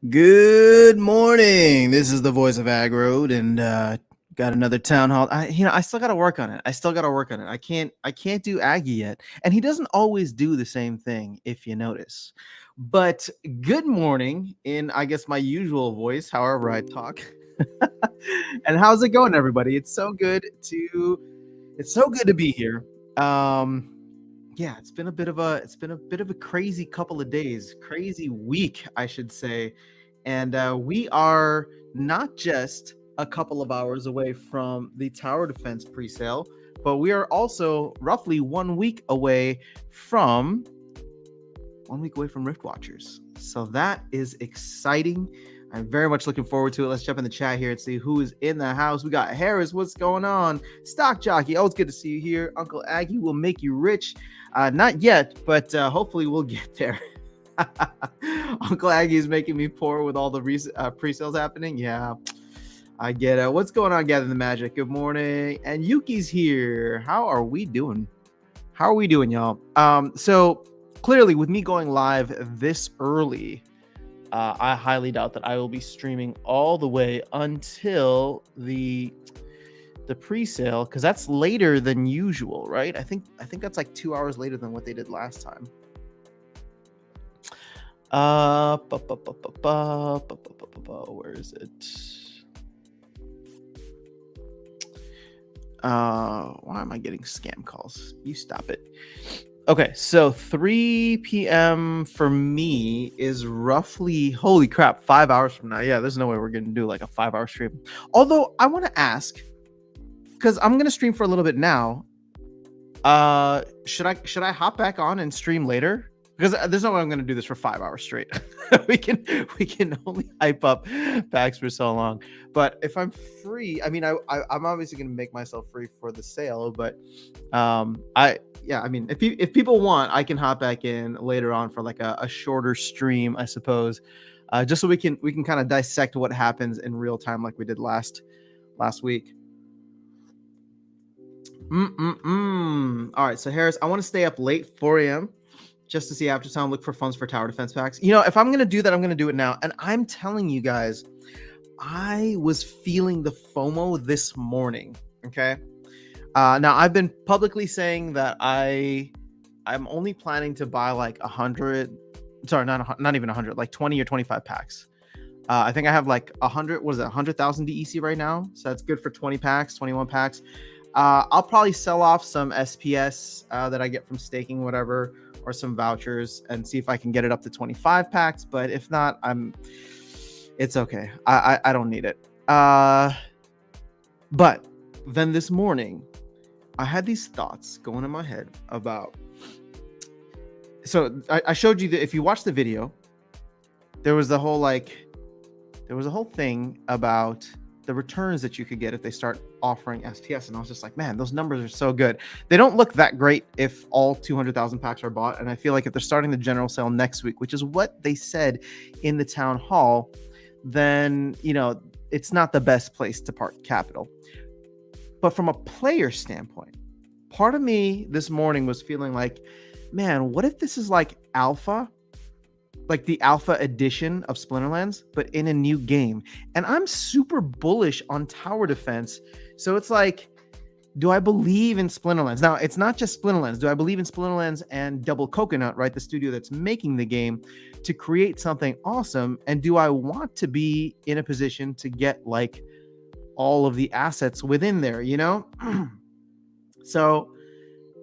Good morning. This is the voice of Ag Road, and got another town hall. I still got to work on it. I can't do Aggie yet, and he doesn't always do the same thing, if you notice. But good morning, in I guess my usual voice, however I talk. And how's it going, everybody? It's so good to be here. Um, yeah, it's been a bit of a crazy couple of days, crazy week, I should say. And we are not just a couple of hours away from the tower defense presale, but we are also roughly 1 week away from Rift Watchers. So that is exciting. I'm very much looking forward to it. Let's jump in the chat here and see who is in the house. We got Harris. What's going on? Stock Jockey. Always good to see you here. Uncle Aggie will make you rich. Not yet, but hopefully we'll get there. Uncle Aggie is making me poor with all the pre-sales happening. Yeah, I get it. What's going on, Gather the Magic? Good morning. And Yuki's here. How are we doing? Y'all? So clearly with me going live this early, I highly doubt that I will be streaming all the way until the pre-sale, because that's later than usual, right? I think that's like 2 hours later than what they did last time. Where is it? Why am I getting scam calls? You stop it. Okay, so 3 p.m. for me is roughly, holy crap, 5 hours from now. Yeah, there's no way we're going to do like a 5-hour stream. Although I want to ask, because I'm going to stream for a little bit now. Should I hop back on and stream later? Because there's no way I'm going to do this for 5 hours straight. we can only hype up packs for so long. But if I'm free, I mean, I'm obviously going to make myself free for the sale. But if people want, I can hop back in later on for like a shorter stream, I suppose, just so we can kind of dissect what happens in real time, like we did last week. All right, so Harris, I want to stay up late, 4 a.m. just to see After Town, look for funds for tower defense packs. You know, if I'm going to do that, I'm going to do it now. And I'm telling you guys, I was feeling the FOMO this morning, okay? Now, I've been publicly saying that I'm only planning to buy like 100, sorry, not even 100, like 20 or 25 packs. I think I have like 100,000 DEC right now. So that's good for 20 packs, 21 packs. I'll probably sell off some SPS that I get from staking, whatever, or some vouchers, and see if I can get it up to 25 packs. But if not, it's okay. I don't need it. But then this morning, I had these thoughts going in my head about. So I showed you that if you watch the video, there was a whole thing about the returns that you could get if they start offering SPS. And I was just like, man, those numbers are so good. They don't look that great if all 200,000 packs are bought. And I feel like if they're starting the general sale next week, which is what they said in the town hall, then, you know, it's not the best place to park capital. But from a player standpoint, part of me this morning was feeling like, man, what if this is like alpha? Like the alpha edition of Splinterlands, but in a new game. And I'm super bullish on tower defense. So it's like, do I believe in Splinterlands? Now, it's not just Splinterlands. Do I believe in Splinterlands and Double Coconut, right? The studio that's making the game, to create something awesome. And do I want to be in a position to get like all of the assets within there, you know? So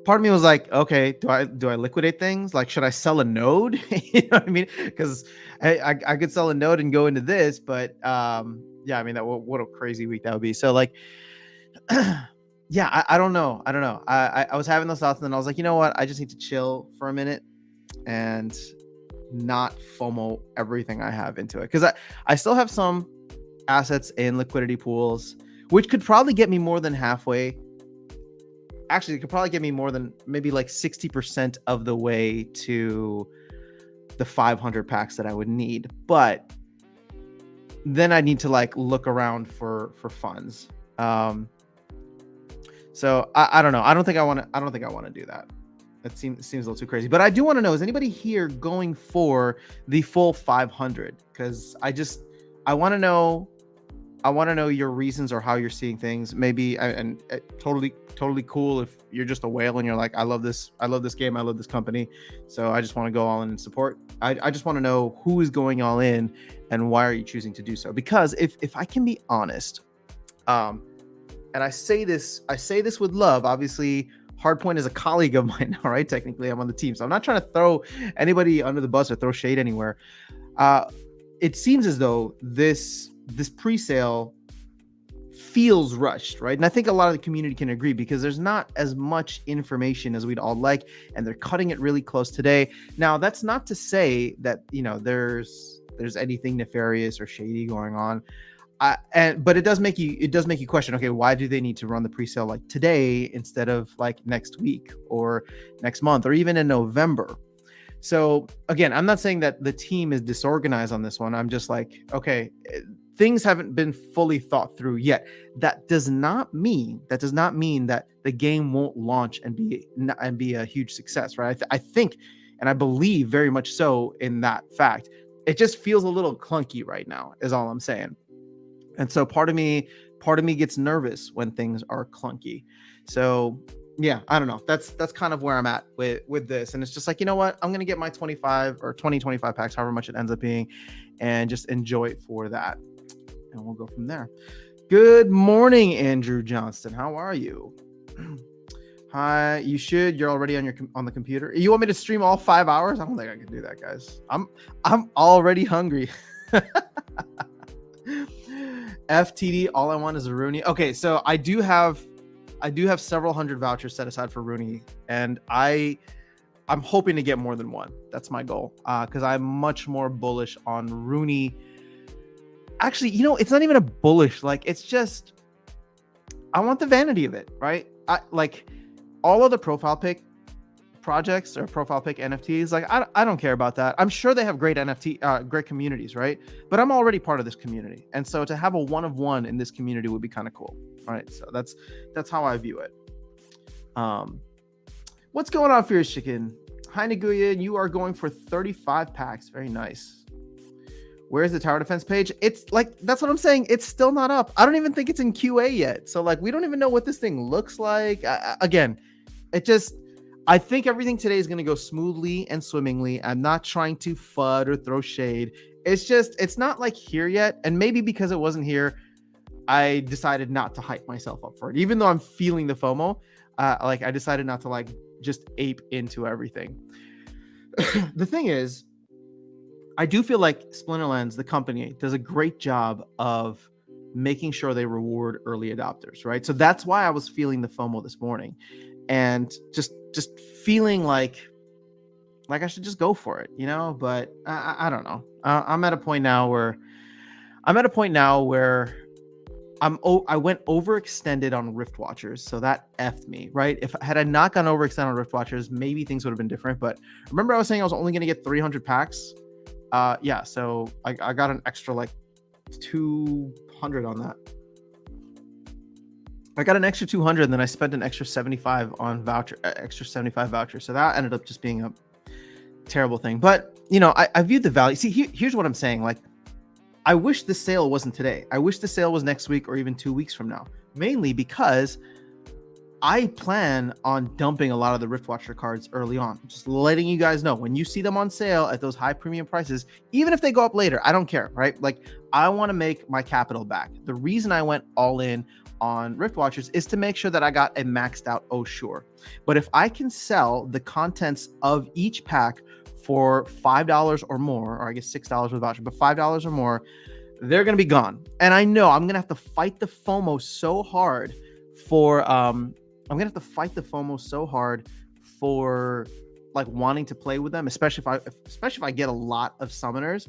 part of me was like, okay, do I liquidate things? Like, should I sell a node? You know what I mean? Because I could sell a node and go into this, but yeah, I mean, what a crazy week that would be. So like, yeah, I don't know. I was having those thoughts, and then I was like, you know what? I just need to chill for a minute and not FOMO everything I have into it, because I still have some assets in liquidity pools, which could probably get me more than halfway. Actually, it could probably get me more than maybe like 60% of the way to the 500 packs that I would need. But then I need to like look around for funds. So I don't know. I don't think I want to do that. It seems a little too crazy. But I do want to know, is anybody here going for the full 500? Because I want to know. I want to know your reasons or how you're seeing things. Maybe and totally cool if you're just a whale and you're like, I love this game, I love this company, so I just want to go all in and support. I just want to know who is going all in and why are you choosing to do so? Because if I can be honest, and I say this with love. Obviously, Hardpoint is a colleague of mine now, right? Technically, I'm on the team, so I'm not trying to throw anybody under the bus or throw shade anywhere. It seems as though this pre-sale feels rushed, right? And I think a lot of the community can agree because there's not as much information as we'd all like, and they're cutting it really close today. Now, that's not to say that, there's anything nefarious or shady going on. But it does make you question, okay, why do they need to run the pre-sale like today instead of like next week or next month or even in November? So again, I'm not saying that the team is disorganized on this one. I'm just like, okay, things haven't been fully thought through yet. That does not mean that the game won't launch and be a huge success, right? I think, and I believe very much so in that fact. It just feels a little clunky right now, is all I'm saying. And so part of me gets nervous when things are clunky. So yeah, I don't know. That's kind of where I'm at with this. And it's just like, you know what? I'm going to get my 25 packs, however much it ends up being, and just enjoy it for that. And we'll go from there. Good morning, Andrew Johnston. How are you? Hi, you're already on the computer. You want me to stream all 5 hours? I don't think I can do that, guys. I'm already hungry. FTD, all I want is a Rooney. Okay, so I do have several hundred vouchers set aside for Rooney, and I'm hoping to get more than one. That's my goal, because I'm much more bullish on Rooney. Actually, it's not even a bullish. Like, it's just I want the vanity of it, right? I like all of the profile pick projects or profile pick NFTs. Like, I don't care about that. I'm sure they have great great communities, right? But I'm already part of this community, and so to have a one of one in this community would be kind of cool. All right, so that's how I view it. What's going on, Fierce Chicken? Hi, Naguya. You are going for 35 packs. Very nice. Where's the tower defense page? It's like, that's what I'm saying. It's still not up. I don't even think it's in QA yet. So like, we don't even know what this thing looks like. Again, I think everything today is going to go smoothly and swimmingly. I'm not trying to FUD or throw shade. It's not like here yet. And maybe because it wasn't here, I decided not to hype myself up for it. Even though I'm feeling the FOMO, I decided not to like just ape into everything. The thing is, I do feel like Splinterlands, the company, does a great job of making sure they reward early adopters, right? So that's why I was feeling the FOMO this morning, and just feeling like I should just go for it, But I don't know. I'm at a point now where I went overextended on Rift Watchers, so that effed me, right? Had I not gone overextended on Rift Watchers, maybe things would have been different. But remember, I was saying I was only going to get 300 packs. Yeah, so I got an extra like 200 on that. I got an extra 200, and then I spent an extra 75 on vouchers. So that ended up just being a terrible thing. But I viewed the value. See, here's what I'm saying. Like, I wish the sale wasn't today. I wish the sale was next week or even 2 weeks from now. Mainly because I plan on dumping a lot of the Rift Watcher cards early on. Just letting you guys know, when you see them on sale at those high premium prices, even if they go up later, I don't care, right? Like, I want to make my capital back. The reason I went all in on Rift Watchers is to make sure that I got a maxed out Sure. But if I can sell the contents of each pack for $5 or more, or I guess $6 with voucher, but $5 or more, they're going to be gone. And I know I'm going to have to fight the FOMO so hard for like wanting to play with them, especially if I get a lot of summoners.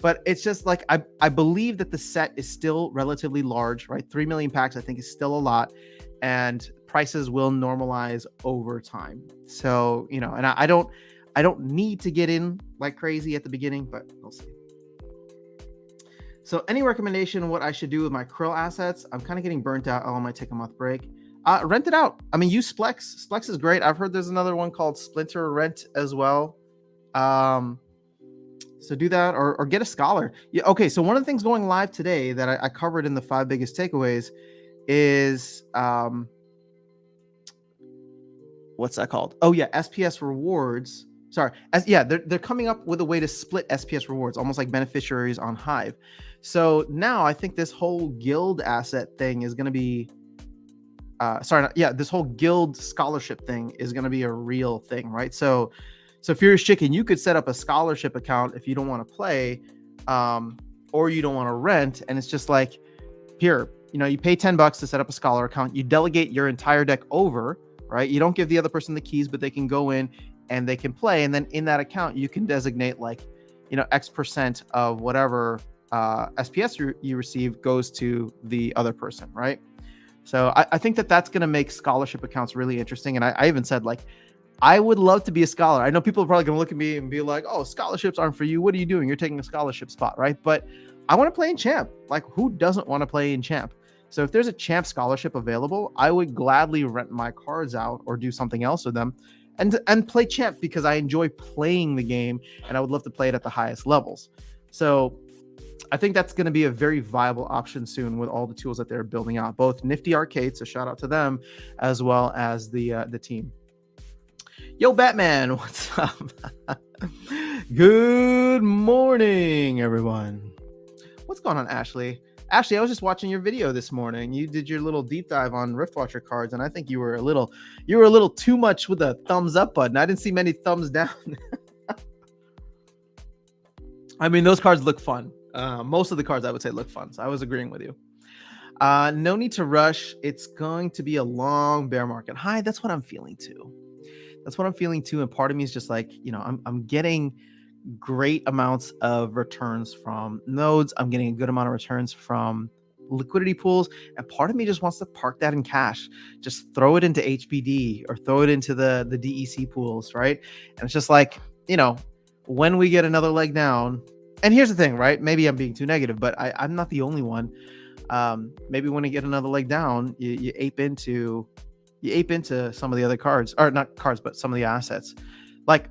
But it's just like, I believe that the set is still relatively large, right? 3 million packs, I think, is still a lot, and prices will normalize over time. So, and I don't need to get in like crazy at the beginning, but we'll see. So any recommendation on what I should do with my Krill assets? I'm kind of getting burnt out on my take a month break. Rent it out. I mean, use Splex. Splex is great. I've heard there's another one called Splinter Rent as well. So do that, or get a scholar. Yeah. Okay. So one of the things going live today that I covered in the 5 biggest takeaways is what's that called? Oh yeah, SPS rewards. Sorry, they're coming up with a way to split SPS rewards, almost like beneficiaries on Hive. So now I think this whole guild asset thing is going to be, this whole guild scholarship thing is going to be a real thing, right? So Furious Chicken, you could set up a scholarship account if you don't want to play, or you don't want to rent, and it's just like, here, you pay $10 to set up a scholar account. You delegate your entire deck over, right? You don't give the other person the keys, but they can go in and they can play. And then in that account, you can designate like, X% of whatever SPS you receive goes to the other person, right? So I think that's going to make scholarship accounts really interesting. And I even said, like, I would love to be a scholar. I know people are probably going to look at me and be like, oh, scholarships aren't for you. What are you doing? You're taking a scholarship spot, right? But I want to play in Champ. Like, who doesn't want to play in Champ? So if there's a Champ scholarship available, I would gladly rent my cards out or do something else with them and play Champ, because I enjoy playing the game and I would love to play it at the highest levels. So I think that's going to be a very viable option soon with all the tools that they're building out, both Nifty Arcade, so shout out to them, as well as the team. Yo, Batman, what's up? Good morning, everyone. What's going on, Ashley? Ashley, I was just watching your video this morning. You did your little deep dive on Rift Watcher cards, and I think you were a little too much with a thumbs up button. I didn't see many thumbs down. I mean, those cards look fun. Most of the cards I would say look fun. So I was agreeing with you. No need to rush. It's going to be a long bear market. Hi, that's what I'm feeling too. And part of me is just like, I'm getting great amounts of returns from nodes. I'm getting a good amount of returns from liquidity pools. And part of me just wants to park that in cash, just throw it into HBD or throw it into the DEC pools, right? And it's just like, when we get another leg down, and here's the thing, right? Maybe I'm being too negative, but I'm not the only one. Maybe when we get another leg down, you ape into some of the other cards, or not cards, but some of the assets. Like,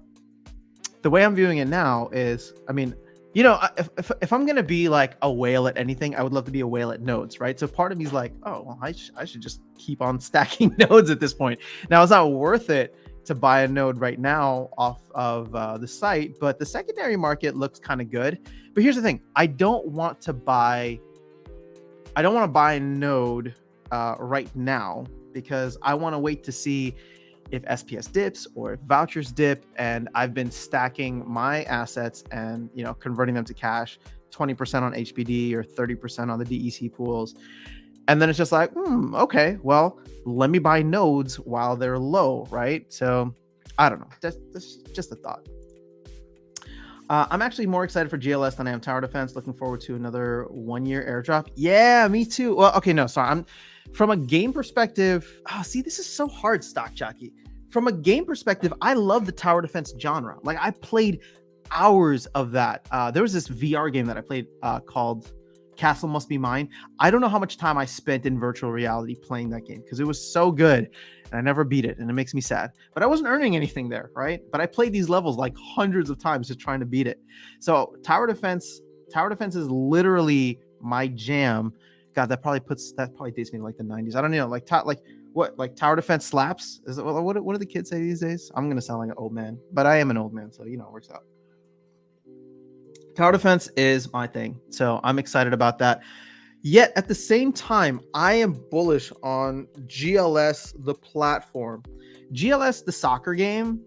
the way I'm viewing it now is, I mean, if I'm going to be like a whale at anything, I would love to be a whale at nodes, right? So part of me is like, oh, well, I should just keep on stacking nodes at this point. Now, it's not worth it to buy a node right now off of the site, but the secondary market looks kind of good. But here's the thing. I don't want to buy a node right now, because I want to wait to see if SPS dips or if vouchers dip, and I've been stacking my assets and converting them to cash, 20% on HBD or 30% on the DEC pools, and then it's just like, okay, well, let me buy nodes while they're low, right? So I don't know. That's just a thought. I'm actually more excited for GLS than I am Tower Defense. Looking forward to another 1-year airdrop. Yeah, me too. Well, okay, no, sorry. From a game perspective, see, this is so hard, Stock Jockey. From a game perspective, I love the tower defense genre. Like, I played hours of that. There was this VR game that I played called Castle Must Be Mine. I don't know how much time I spent in virtual reality playing that game, because it was so good and I never beat it, and it makes me sad. But I wasn't earning anything there, right? But I played these levels like hundreds of times just trying to beat it. So tower defense is literally my jam. God, that probably dates me to like the 90s. I don't know, like tower defense slaps. Is it, what do the kids say these days? I'm gonna sound like an old man, but I am an old man, so it works out. Tower defense is my thing, so I'm excited about that. Yet at the same time, I am bullish on GLS, the platform. GLS, the soccer game,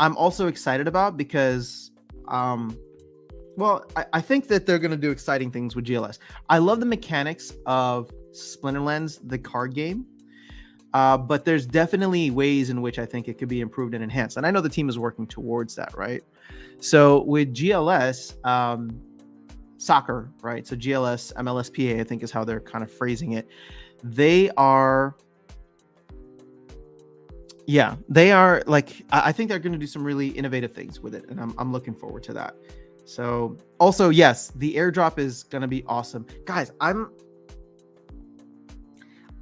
I'm also excited about because I think that they're going to do exciting things with GLS. I love the mechanics of Splinterlands, the card game, but there's definitely ways in which I think it could be improved and enhanced. And I know the team is working towards that, right? So with GLS, soccer, right? So GLS, MLSPA, I think is how they're kind of phrasing it. They are like, I think they're going to do some really innovative things with it. And I'm looking forward to that. So also, yes, the airdrop is going to be awesome. Guys,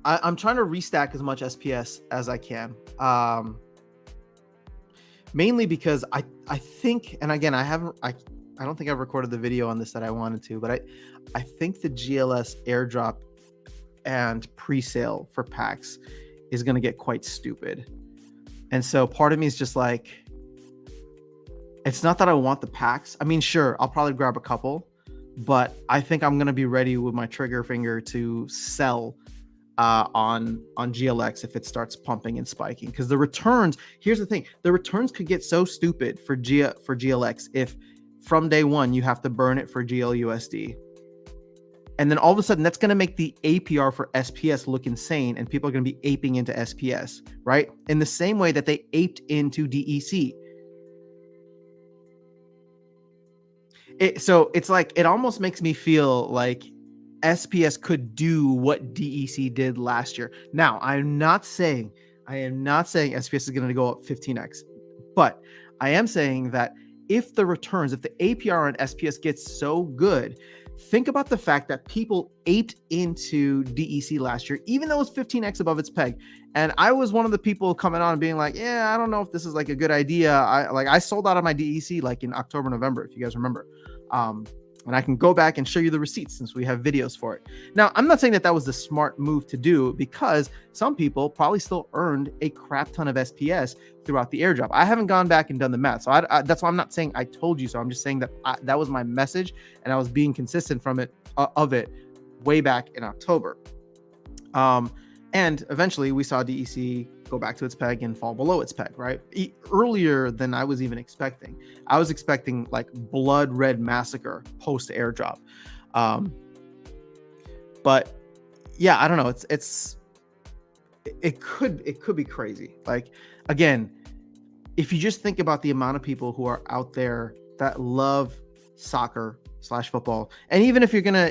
I'm trying to restack as much SPS as I can. Mainly because I think, and again, I don't think I've recorded the video on this that I wanted to, but I think the GLS airdrop and pre-sale for packs is going to get quite stupid. And so part of me is just like, it's not that I want the packs. I mean, sure, I'll probably grab a couple, but I think I'm going to be ready with my trigger finger to sell on GLX if it starts pumping and spiking, because the returns, here's the thing, the returns could get so stupid for GLX if from day one you have to burn it for GLUSD, and then all of a sudden that's going to make the APR for SPS look insane, and people are going to be aping into SPS, right? In the same way that they aped into DEC. So it's like, it almost makes me feel like SPS could do what DEC did last year. Now, I am not saying SPS is going to go up 15x, but I am saying that if the returns, if the APR on SPS gets so good, think about the fact that people aped into DEC last year, even though it was 15x above its peg. And I was one of the people coming on and being like, yeah, I don't know if this is like a good idea. I sold out of my DEC like in October, November, if you guys remember. And I can go back and show you the receipts since we have videos for it. Now, I'm not saying that was the smart move to do, because some people probably still earned a crap ton of SPS throughout the airdrop. I haven't gone back and done the math. So that's why I'm not saying I told you so. I'm just saying that that was my message, and I was being consistent from it of it way back in October. And eventually we saw DEC go back to its peg and fall below its peg, right? Earlier than I was even expecting. I was expecting like blood red massacre post airdrop. But yeah, I don't know. It could be crazy. Like, again, if you just think about the amount of people who are out there that love soccer/football, and even if you're gonna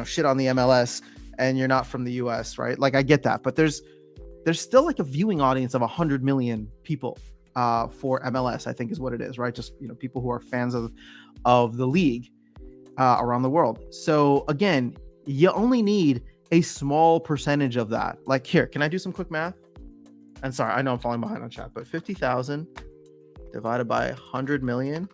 shit on the MLS and you're not from the US, right? Like, I get that, but there's still like a viewing audience of 100 million people for MLS, I think is what it is, right? Just, people who are fans of the league around the world. So again, you only need a small percentage of that. Like, here, can I do some quick math? And sorry, I know I'm falling behind on chat, but 50,000 divided by 100 million.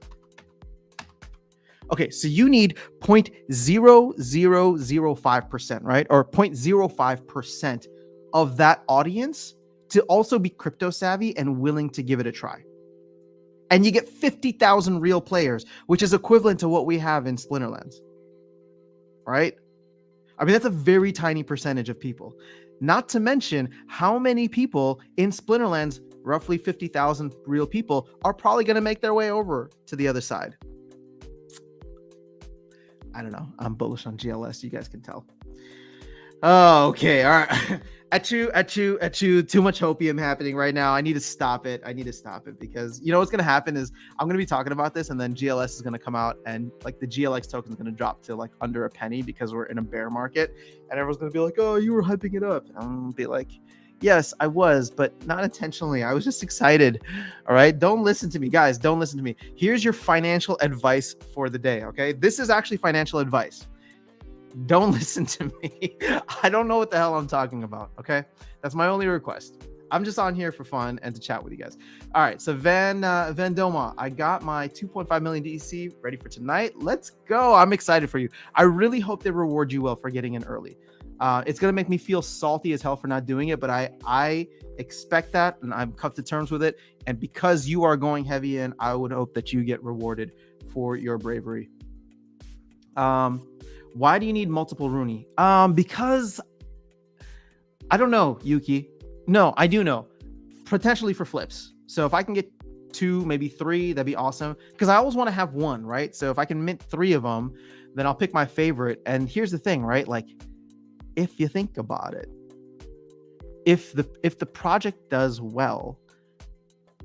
Okay, so you need 0.0005%, right? Or 0.05% of that audience to also be crypto savvy and willing to give it a try. And you get 50,000 real players, which is equivalent to what we have in Splinterlands, right? I mean, that's a very tiny percentage of people. Not to mention how many people in Splinterlands, roughly 50,000 real people, are probably going to make their way over to the other side. I don't know. I'm bullish on GLS. You guys can tell. Oh, okay. All right. At you. Too much hopium happening right now. I need to stop it. Because what's going to happen is I'm going to be talking about this, and then GLS is going to come out, and like the GLX token is going to drop to like under a penny because we're in a bear market, and everyone's going to be like, oh, you were hyping it up. And I'm going to be like, yes, I was, but not intentionally. I was just excited. All right. Don't listen to me, guys. Don't listen to me. Here's your financial advice for the day. Okay. This is actually financial advice. Don't listen to me. I don't know what the hell I'm talking about. Okay. That's my only request. I'm just on here for fun and to chat with you guys. All right. So Van Doma, I got my 2.5 million DEC ready for tonight. Let's go. I'm excited for you. I really hope they reward you well for getting in early. It's going to make me feel salty as hell for not doing it, but I expect that, and I'm come to terms with it. And because you are going heavy in, I would hope that you get rewarded for your bravery. Why do you need multiple Rooney? Because I don't know, Yuki. No, I do know. Potentially for flips. So if I can get 2, maybe 3, that'd be awesome. Because I always want to have 1, right? So if I can mint 3 of them, then I'll pick my favorite. And here's the thing, right? Like, if you think about it, if the project does well,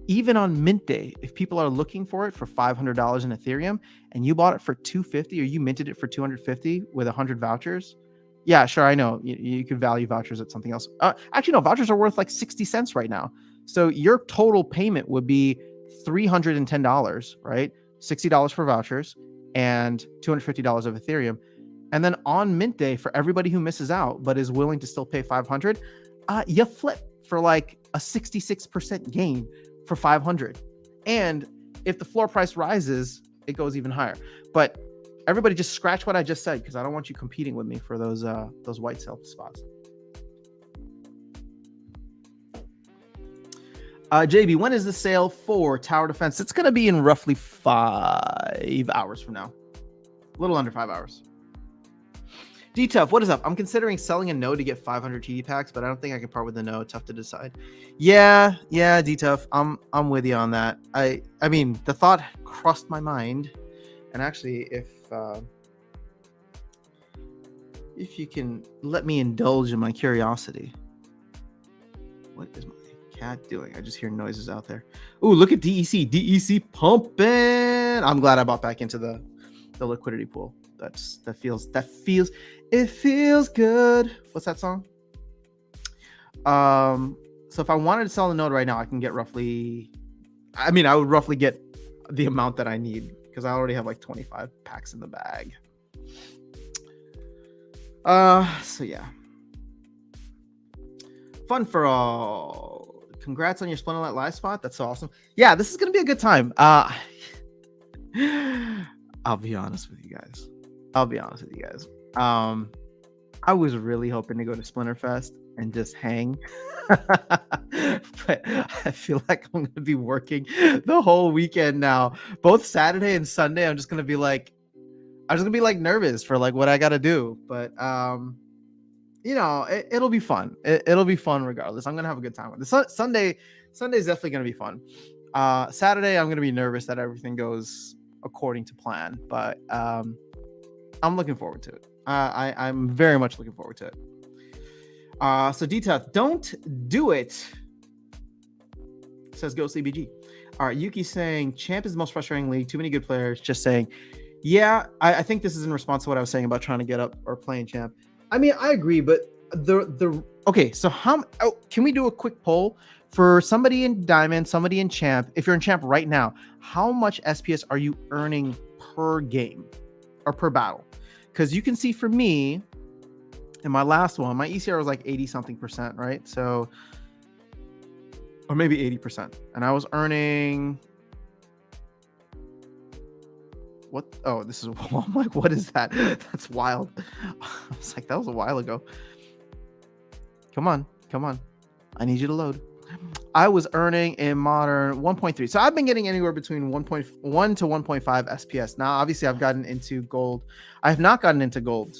even on mint day, if people are looking for it for $500 in Ethereum and you bought it for $250, or you minted it for $250 with 100 vouchers, yeah, sure, I know you could value vouchers at something else. Actually, no, vouchers are worth like 60 cents right now. So your total payment would be $310, right? $60 for vouchers and $250 of Ethereum. And then on mint day, for everybody who misses out but is willing to still pay 500, you flip for like a 66% gain for 500. And if the floor price rises, it goes even higher. But everybody just scratch what I just said, because I don't want you competing with me for those white sell spots. JB, when is the sale for tower defense? It's going to be in roughly 5 hours from now. A little under 5 hours. D-Tough, what is up? I'm considering selling a node to get 500 TD packs, but I don't think I can part with the node. Tough to decide. Yeah, D-Tough, I'm with you on that. I mean, the thought crossed my mind, and actually, if you can let me indulge in my curiosity, what is my cat doing? I just hear noises out there. Ooh, look at DEC. DEC pumping. I'm glad I bought back into the liquidity pool. It feels good. What's that song? So if I wanted to sell the node right now, I can get roughly, I would roughly get the amount that I need, because I already have like 25 packs in the bag. So yeah. Fun for all. Congrats on your Splinterlight live spot. That's so awesome. Yeah, this is gonna be a good time. I'll be honest with you guys. I was really hoping to go to Splinterfest and just hang. But I feel like I'm gonna be working the whole weekend now. Both Saturday and Sunday, I'm just gonna be like nervous for like what I gotta do. But it'll be fun. It'll be fun regardless. I'm gonna have a good time with it. Sunday's definitely gonna be fun. Saturday, I'm gonna be nervous that everything goes according to plan, but I'm looking forward to it. I'm very much looking forward to it. So D-Tough, don't do it, says Go CBG. All right, Yuki saying Champ is the most frustrating league. Too many good players. Just saying, yeah, I think this is in response to what I was saying about trying to get up or playing Champ. I mean, I agree, but okay. So can we do a quick poll for somebody in Diamond, somebody in Champ? If you're in Champ right now, how much SPS are you earning per game or per battle? Because you can see for me, in my last one, my ECR was like 80 something percent, right? So, or maybe 80%. And I was earning, what? Oh, this is, I'm like, what is that? That's wild. I was like, that was a while ago. Come on. I need you to load. I was earning in Modern 1.3. So I've been getting anywhere between 1.1 to 1.5 SPS. Now, obviously, I've gotten into gold. I have not gotten into gold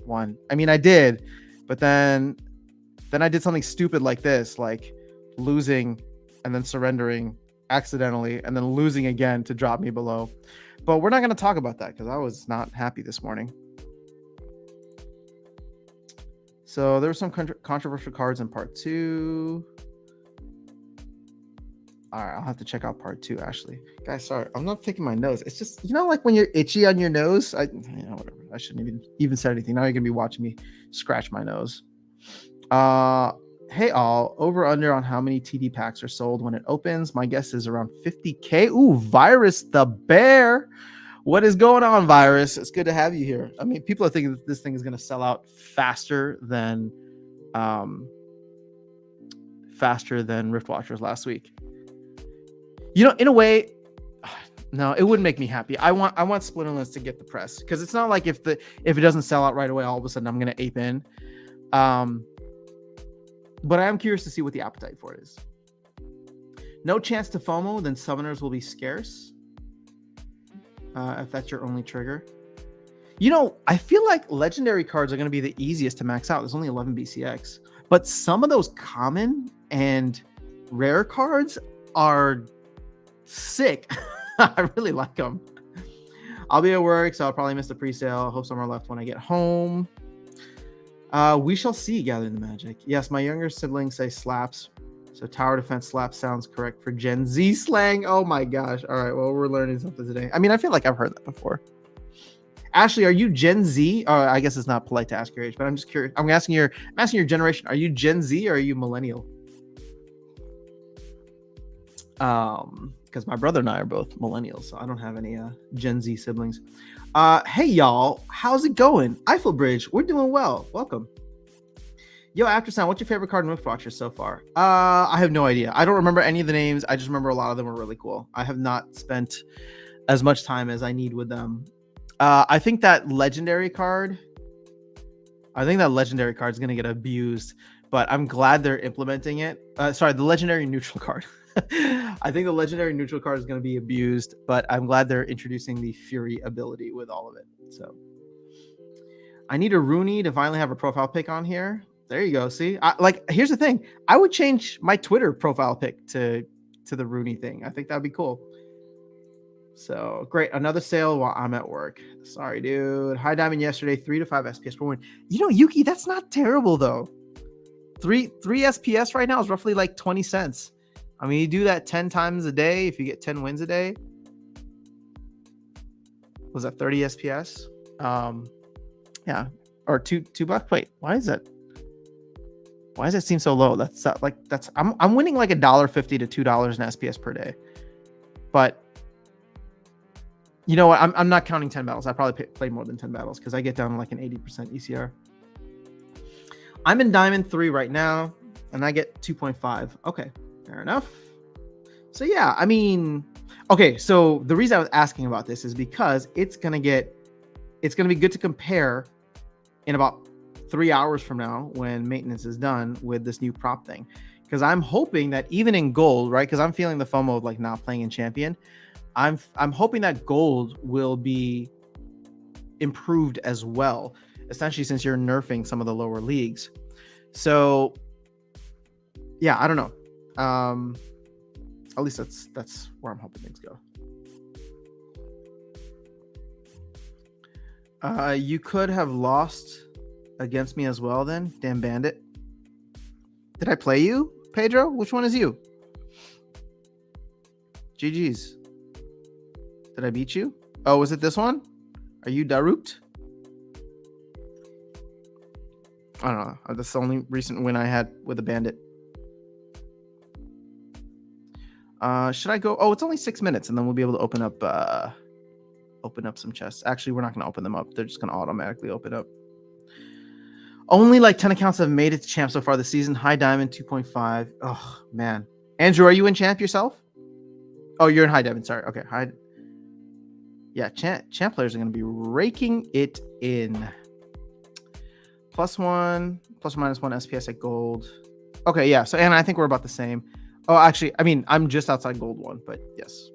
1. I mean, I did, but then I did something stupid like this, like losing and then surrendering accidentally and then losing again to drop me below. But we're not going to talk about that because I was not happy this morning. So there were some controversial cards in part 2. All right, I'll have to check out part 2, Ashley. Guys, sorry, I'm not picking my nose. It's just, like when you're itchy on your nose. Whatever. I shouldn't even said anything. Now you're gonna be watching me scratch my nose. Hey all, over under on how many TD packs are sold when it opens? My guess is around 50K. Ooh, Virus the Bear. What is going on, Virus? It's good to have you here. I mean, people are thinking that this thing is gonna sell out faster than Rift Watchers last week. In a way, no, it wouldn't make me happy. I want Splinterlands to get the press, because it's not like if it doesn't sell out right away, all of a sudden I'm gonna ape in. But I am curious to see what the appetite for it is. No chance to FOMO, then summoners will be scarce. If that's your only trigger. I feel like legendary cards are gonna be the easiest to max out. There's only 11 BCX, but some of those common and rare cards are sick. I really like them. I'll be at work, so I'll probably miss the pre-sale. Hope some are left when I get home. We shall see. Gathering the magic. Yes, my younger siblings say slaps, so tower defense slap sounds correct for Gen Z slang. Oh my gosh. All right, well, we're learning something today. I mean, I feel like I've heard that before. Ashley, are you Gen Z? I guess it's not polite to ask your age, but I'm just curious. I'm asking your generation. Are you Gen Z or are you millennial? because my brother and I are both millennials, so I don't have any Gen Z siblings. Hey y'all, how's it going? Eiffel Bridge, we're doing well. Welcome. Yo, After Sound, what's your favorite card in Vouchers so far? I have no idea. I don't remember any of the names. I just remember a lot of them were really cool. I have not spent as much time as I need with them. I think that legendary card is going to get abused, but I'm glad they're implementing it. Sorry, the legendary neutral card. I think the legendary neutral card is going to be abused, but I'm glad they're introducing the Fury ability with all of it. So I need a Rooney to finally have a profile pic on here. There you go. See, here's the thing. I would change my Twitter profile pic to the Rooney thing. I think that'd be cool. So great. Another sale while I'm at work. Sorry, dude. High diamond yesterday, 3 to 5 SPS per win. You know, Yuki, that's not terrible though. 3 SPS right now is roughly like 20 cents. I mean, you do that 10 times a day. If you get 10 wins a day, was that 30 SPS? Yeah. Or $2. Wait, why does it seem so low? I'm winning like $1.50 to $2 in SPS per day. But you know what? I'm not counting 10 battles. I probably play more than 10 battles because I get down to like an 80% ECR. I'm in Diamond 3 right now, and I get 2.5. Okay, fair enough. So yeah, I mean, okay. So the reason I was asking about this is because it's gonna be good to compare in about 3 hours from now when maintenance is done with this new prop thing, because I'm hoping that even in gold, right? Because I'm feeling the FOMO of like not playing in champion. I'm hoping that gold will be improved as well, essentially, since you're nerfing some of the lower leagues. So yeah, I don't know. At least that's where I'm hoping things go. You could have lost against me as well then. Damn bandit. Did I play you, Pedro? Which one is you? GG's. Did I beat you? Oh, was it this one? Are you Darut? I don't know. That's the only recent win I had with a bandit. Should I go? Oh, it's only 6 minutes, and then we'll be able to open up some chests. Actually, we're not going to open them up. They're just going to automatically open up. Only like 10 accounts have made it to champ so far this season. High diamond 2.5. Oh man, Andrew, are you in champ yourself? Oh, you're in high diamond. Sorry. Okay, high. Yeah, champ players are going to be raking it in. +1, ±1 SPS at gold. Okay, yeah. So, and I think we're about the same. Oh, actually, I mean, I'm just outside gold 1, but yes.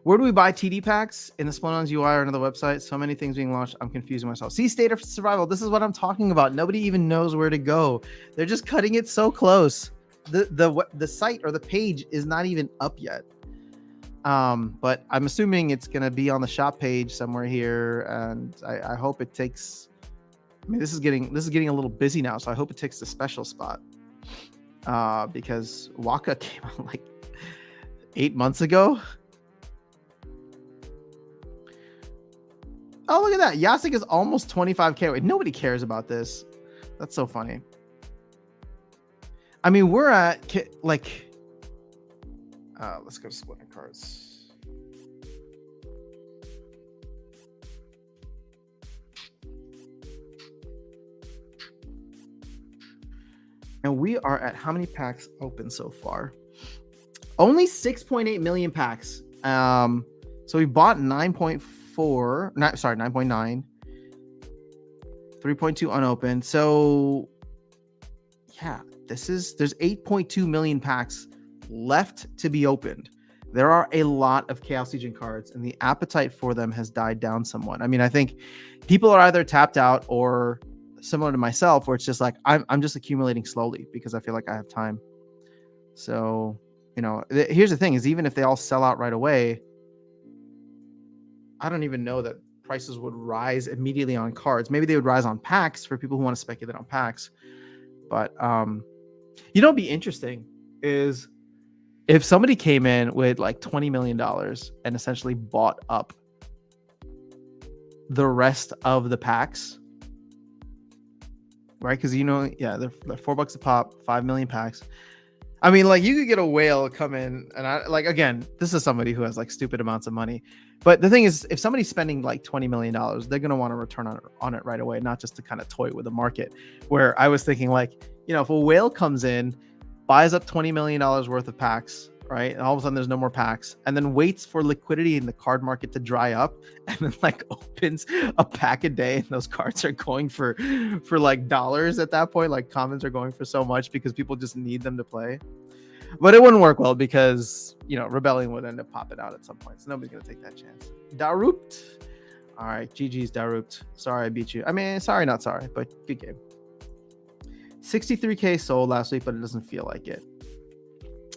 Where do we buy TD packs? In the Spawns UI or another website? So many things being launched. I'm confusing myself. See, State of Survival. This is what I'm talking about. Nobody even knows where to go. They're just cutting it so close. The site or the page is not even up yet. But I'm assuming it's gonna be on the shop page somewhere here, and I hope it takes. I mean, this is getting a little busy now, so I hope it takes the special spot. Because Waka came out like 8 months ago. Oh, look at that. Yasik is almost 25K. Wait, nobody cares about this. That's so funny. I mean, we're at like let's go to splitting cards. And we are at how many packs open so far? Only 6.8 million packs. So we bought 9.9, 3.2 unopened. So yeah, there's 8.2 million packs left to be opened. There are a lot of Chaos Legion cards, and the appetite for them has died down somewhat. I mean, I think people are either tapped out or similar to myself, where it's just like I'm just accumulating slowly because I feel like I have time. So, you know, here's the thing: is even if they all sell out right away, I don't even know that prices would rise immediately on cards. Maybe they would rise on packs for people who want to speculate on packs. But you know, what'd be interesting is if somebody came in with like $20 million and essentially bought up the rest of the packs, right? Because, you know, yeah, they're $4 a pop, 5 million packs. I mean, like, you could get a whale come in, and I like, again, this is somebody who has like stupid amounts of money. But the thing is, if somebody's spending like $20 million, they're gonna want to return on it right away, not just to kind of toy with the market. Where I was thinking, like, if a whale comes in, buys up $20 million worth of packs, right? And all of a sudden there's no more packs, and then waits for liquidity in the card market to dry up, and then like opens a pack a day, and those cards are going for like dollars at that point. Like, commons are going for so much because people just need them to play. But it wouldn't work well because, Rebellion would end up popping out at some point. So nobody's going to take that chance. Darupt. All right. GG's Darupt. Sorry I beat you. I mean, sorry, not sorry, but good game. 63K sold last week, but it doesn't feel like it.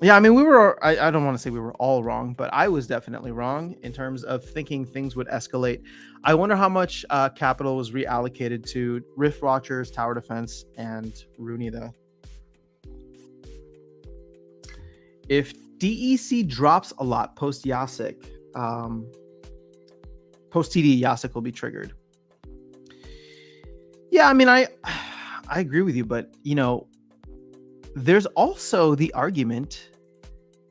Yeah, I mean, I don't want to say we were all wrong, but I was definitely wrong in terms of thinking things would escalate. I wonder how much capital was reallocated to Rift Watchers, Tower Defense, and Rooney, though. If DEC drops a lot post Yasik, post TD, Yasik will be triggered. Yeah, I mean, I agree with you, but there's also the argument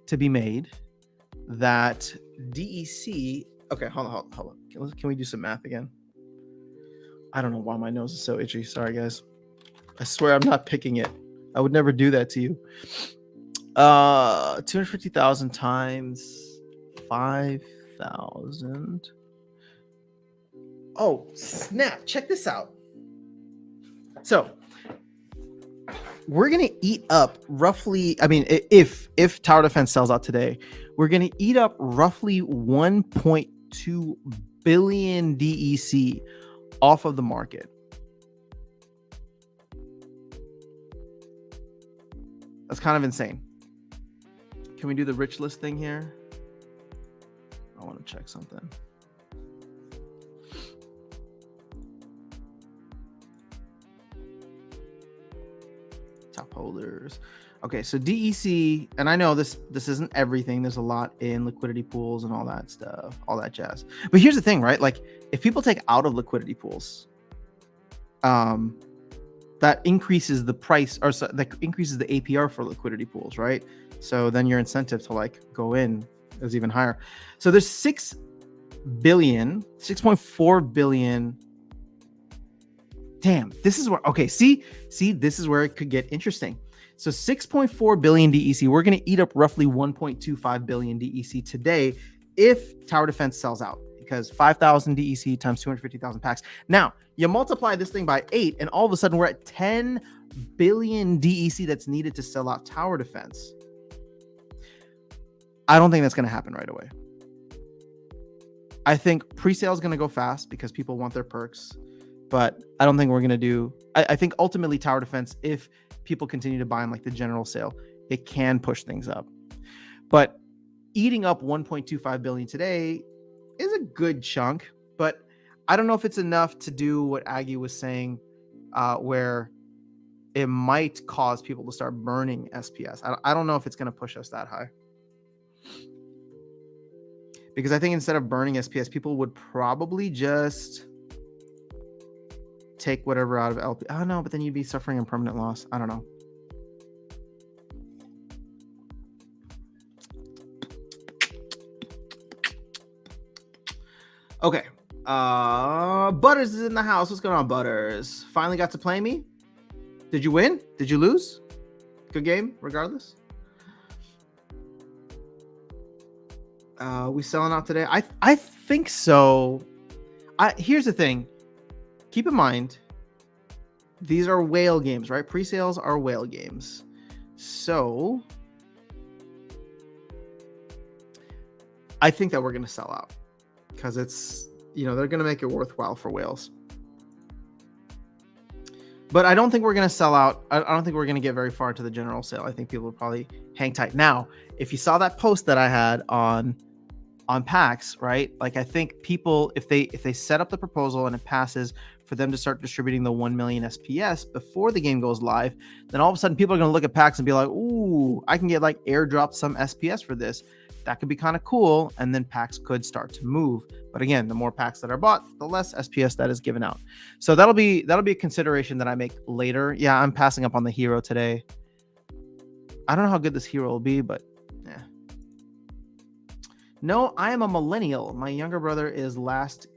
to be made that DEC. Okay, hold on. Can we do some math again? I don't know why my nose is so itchy. Sorry, guys. I swear I'm not picking it. I would never do that to you. 250,000 times 5,000. Oh, snap. Check this out. So we're going to eat up roughly, I mean, if Tower Defense sells out today, we're going to eat up roughly 1.2 billion DEC off of the market. That's kind of insane. Can we do the rich list thing here? I want to check something. Top holders. Okay, so DEC, and I know this isn't everything. There's a lot in liquidity pools and all that stuff, all that jazz. But here's the thing, right? Like, if people take out of liquidity pools, that increases the price, or so, that increases the APR for liquidity pools, right? So then your incentive to like go in is even higher. So there's 6.4 billion. Damn, this is where, okay, see, this is where it could get interesting. So 6.4 billion DEC, we're going to eat up roughly 1.25 billion DEC today if Tower Defense sells out, because 5,000 DEC times 250,000 packs. Now, you multiply this thing by 8, and all of a sudden we're at 10 billion DEC that's needed to sell out Tower Defense. I don't think that's going to happen right away. I think pre-sale is going to go fast because people want their perks, but I don't think we're going to do... I think ultimately Tower Defense, if people continue to buy in like the general sale, it can push things up. But eating up 1.25 billion today is a good chunk, but I don't know if it's enough to do what Aggie was saying, where it might cause people to start burning SPS. I don't know if it's going to push us that high. Because I think instead of burning SPS, people would probably just take whatever out of LP. Oh, no, but then you'd be suffering a permanent loss. I don't know. Okay. Butters is in the house. What's going on, Butters? Finally got to play me? Did you win? Did you lose? Good game, regardless. We selling out today? I think so. Here's the thing. Keep in mind, these are whale games, right? Pre-sales are whale games. So I think that we're going to sell out because it's, they're going to make it worthwhile for whales. But I don't think we're going to sell out. I don't think we're going to get very far into the general sale. I think people will probably hang tight. Now, if you saw that post that I had on packs, right? Like, I think people, if they set up the proposal and it passes for them to start distributing the 1 million SPS before the game goes live, then all of a sudden people are going to look at packs and be like, ooh, I can get like airdrop some SPS for this. That could be kind of cool. And then packs could start to move. But again, the more packs that are bought, the less SPS that is given out. So that'll be a consideration that I make later. Yeah, I'm passing up on the hero today. I don't know how good this hero will be, but yeah. No, I am a millennial. My younger brother is last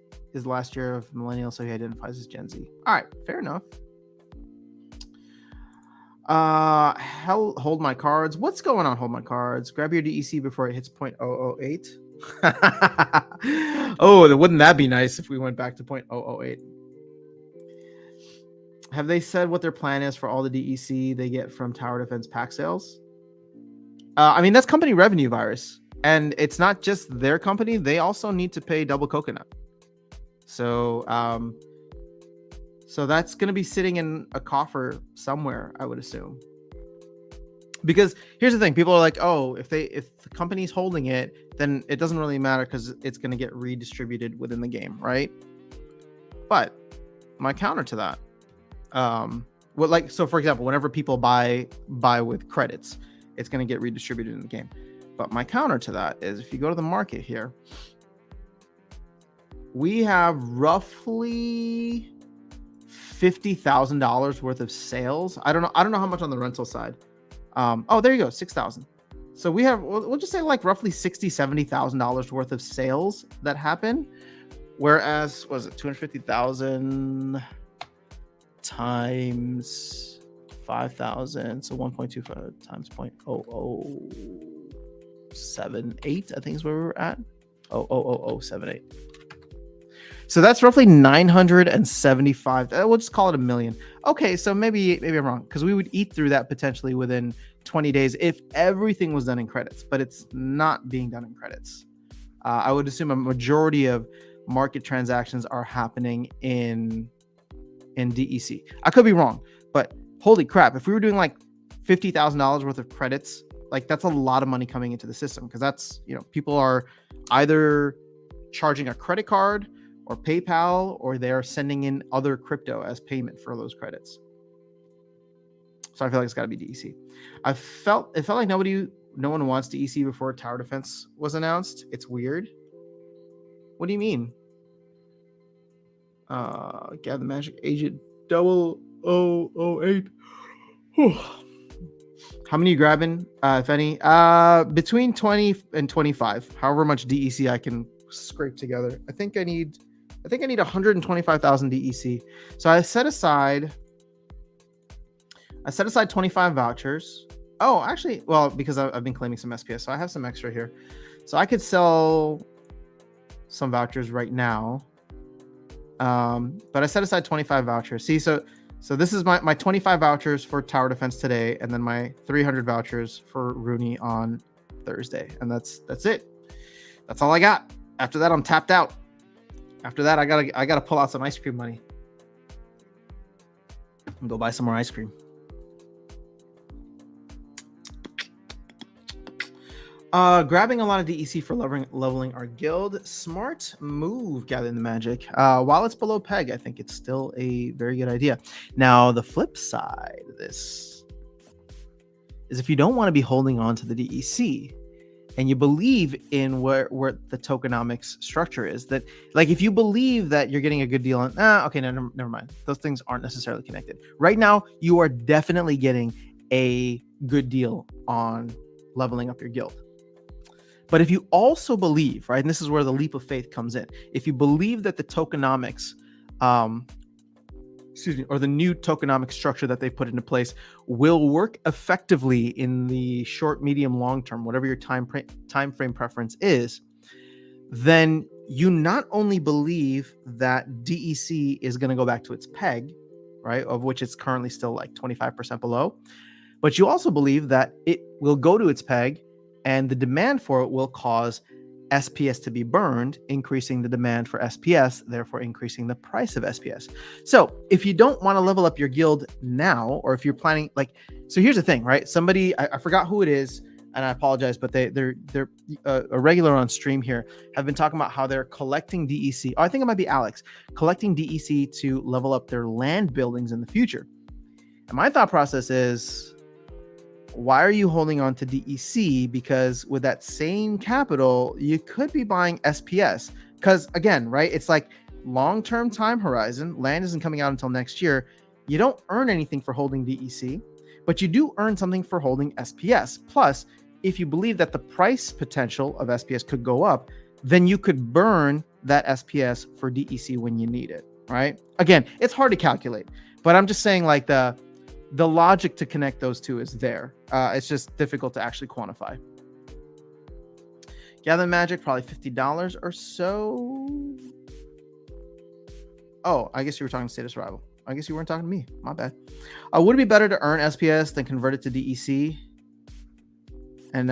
year of millennial, so he identifies as Gen Z. All right, fair enough. Hold my cards. What's going on? Hold my cards. Grab your DEC before it hits 0.008. Oh, wouldn't that be nice if we went back to 0.008? Have they said what their plan is for all the DEC they get from tower defense pack sales? I mean, that's company revenue, Virus. And it's not just their company. They also need to pay Double Coconut. So that's going to be sitting in a coffer somewhere, I would assume. Because here's the thing. People are like, oh, if the company's holding it, then it doesn't really matter because it's going to get redistributed within the game, right? But my counter to that, so for example, whenever people buy with credits, it's going to get redistributed in the game. But my counter to that is if you go to the market here, we have roughly $50,000 worth of sales. I don't know how much on the rental side. Oh, there you go, 6,000. So we have, we'll just say like roughly $60,000-$70,000 worth of sales that happen. Whereas, was it 250,000 times 5,000? So 1.25 times 0.0078, I think is where we were at. 0.00078. So that's roughly 975. We'll just call it $1 million. Okay, so maybe I'm wrong because we would eat through that potentially within 20 days if everything was done in credits, but it's not being done in credits. I would assume a majority of market transactions are happening in DEC. I could be wrong, but holy crap, if we were doing like $50,000 worth of credits, like that's a lot of money coming into the system because that's, people are either charging a credit card or PayPal, or they're sending in other crypto as payment for those credits. So I feel like it's got to be DEC. It felt like no one wants DEC before tower defense was announced. It's weird. What do you mean? Gather Magic Agent 0008. How many are you grabbing, if any? Between 20 and 25. However much DEC I can scrape together. I think I need 125,000 DEC. So I set aside 25 vouchers. Oh, actually, well, because I've been claiming some SPS, so I have some extra here. So I could sell some vouchers right now. But I set aside 25 vouchers. See, so this is my 25 vouchers for tower defense today, and then my 300 vouchers for Rooney on Thursday. And that's it. That's all I got. After that, I'm tapped out. After that, I gotta pull out some ice cream money and go buy some more ice cream. Grabbing a lot of DEC for leveling our guild. Smart move, Gathering the Magic. While it's below peg, I think it's still a very good idea. Now, the flip side of this is if you don't want to be holding on to the DEC, and you believe in where the tokenomics structure is, that like if you believe that you're getting a good deal on, okay, no, never mind. Those things aren't necessarily connected. Right now, you are definitely getting a good deal on leveling up your guild. But if you also believe, right, and this is where the leap of faith comes in, if you believe that the tokenomics, or the new tokenomic structure that they put into place will work effectively in the short, medium, long term, whatever your time frame preference is, then you not only believe that DEC is going to go back to its peg, right, of which it's currently still like 25% below, but you also believe that it will go to its peg and the demand for it will cause SPS to be burned, increasing the demand for SPS, therefore increasing the price of SPS. So if you don't want to level up your guild now, or if you're planning, so here's the thing, right? Somebody, I forgot who it is, and I apologize, but they're a regular on stream here, have been talking about how they're collecting DEC. Oh, I think it might be Alex, collecting DEC to level up their land buildings in the future. And my thought process is, why are you holding on to DEC? Because with that same capital, you could be buying SPS. Because again, right, it's like long-term time horizon. Land isn't coming out until next year. You don't earn anything for holding DEC, but you do earn something for holding SPS. Plus, if you believe that the price potential of SPS could go up, then you could burn that SPS for DEC when you need it, right? Again, it's hard to calculate, but I'm just saying like the logic to connect those two is there. It's just difficult to actually quantify. Gather Magic, probably $50 or so. Oh, I guess you were talking State of Survival. I guess you weren't talking to me. My bad. Would it be better to earn SPS than convert it to DEC? And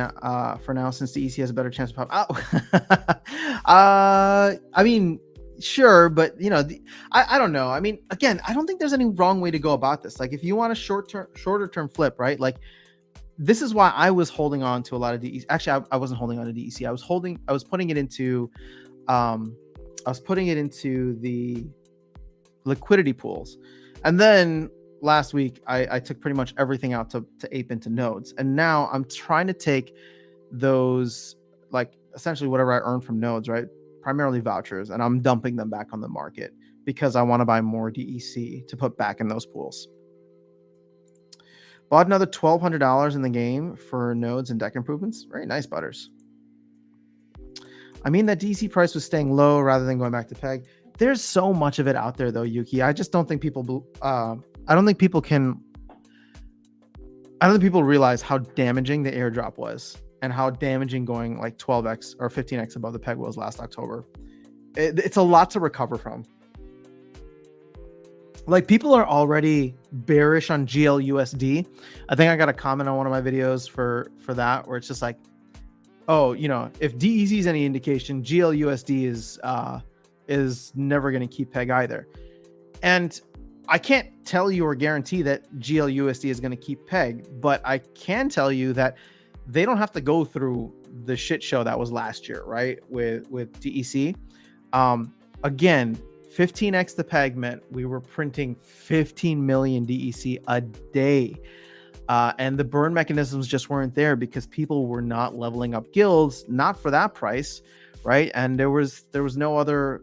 for now, since DEC has a better chance of pop out. I mean, sure, but you know, I don't know. I mean, again, I don't think there's any wrong way to go about this. Like if you want a shorter term flip, right? Like this is why I was holding on to a lot of DEC. Actually, I wasn't holding on to DEC. I was putting it into the liquidity pools. And then last week, I took pretty much everything out to ape into nodes. And now I'm trying to take those, like essentially whatever I earn from nodes, right? Primarily vouchers, and I'm dumping them back on the market because I want to buy more DEC to put back in those pools. Bought another $1,200 in the game for nodes and deck improvements. Very nice, Butters. I mean, that DEC price was staying low rather than going back to peg. There's so much of it out there, though, Yuki. I just don't think people. I don't think people realize how damaging the airdrop was and how damaging going like 12x or 15x above the peg was last October. It's a lot to recover from. Like people are already bearish on GLUSD. I think I got a comment on one of my videos for that where it's just like, oh, you know, if DEZ is any indication, GLUSD is never going to keep peg either. And I can't tell you or guarantee that GLUSD is going to keep peg, but I can tell you that they don't have to go through the shit show that was last year, right? With DEC. Again, 15x the peg meant we were printing 15 million DEC a day. And the burn mechanisms just weren't there because people were not leveling up guilds, not for that price, right? And there was no other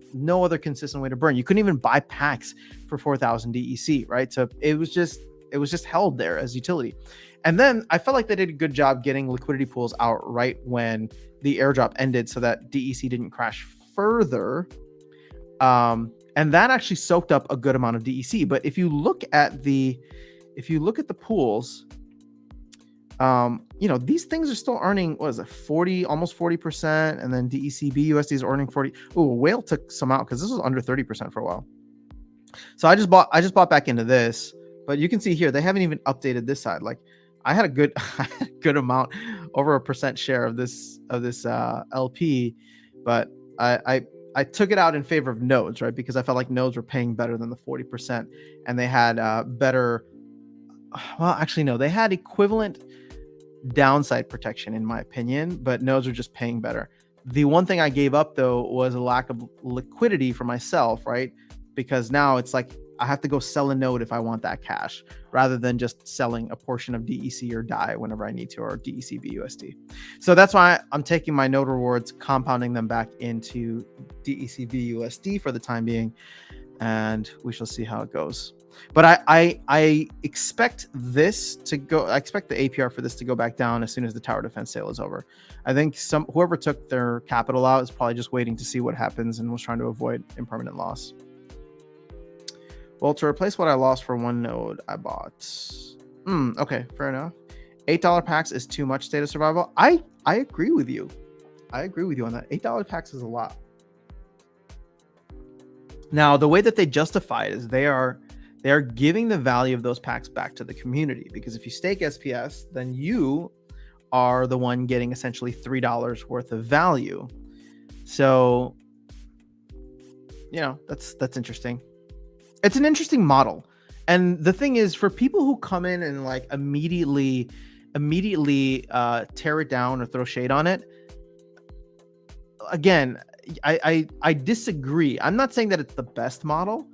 consistent way to burn. You couldn't even buy packs for 4,000 DEC, right? So it was just held there as utility. And then I felt like they did a good job getting liquidity pools out right when the airdrop ended so that DEC didn't crash further. And that actually soaked up a good amount of DEC. But if you look at the pools, you know, these things are still earning, what is it, 40, almost 40%. And then DEC BUSD is earning 40. Oh, Whale took some out because this was under 30% for a while. So I just bought back into this, but you can see here, they haven't even updated this side. Like I had a good amount, over a percent share of this LP, but I took it out in favor of nodes, right? Because I felt like nodes were paying better than the 40%, and they had better. Well, actually, no, they had equivalent downside protection, in my opinion, but nodes were just paying better. The one thing I gave up, though, was a lack of liquidity for myself, right? Because now it's like I have to go sell a node if I want that cash, rather than just selling a portion of DEC or DAI whenever I need to, or DEC BUSD. So that's why I'm taking my node rewards, compounding them back into DEC BUSD for the time being, and we shall see how it goes. But I expect this to go. I expect the APR for this to go back down as soon as the tower defense sale is over. I think whoever took their capital out is probably just waiting to see what happens and was trying to avoid impermanent loss. Well, to replace what I lost for one node, I bought. Okay, fair enough. $8 packs is too much State of Survival. I agree with you. I agree with you on that. $8 packs is a lot. Now, the way that they justify it is they are giving the value of those packs back to the community, because if you stake SPS, then you are the one getting essentially $3 worth of value. So, you know, that's interesting. It's an interesting model. And the thing is, for people who come in and like immediately tear it down or throw shade on it, again, I disagree. I'm not saying that it's the best model,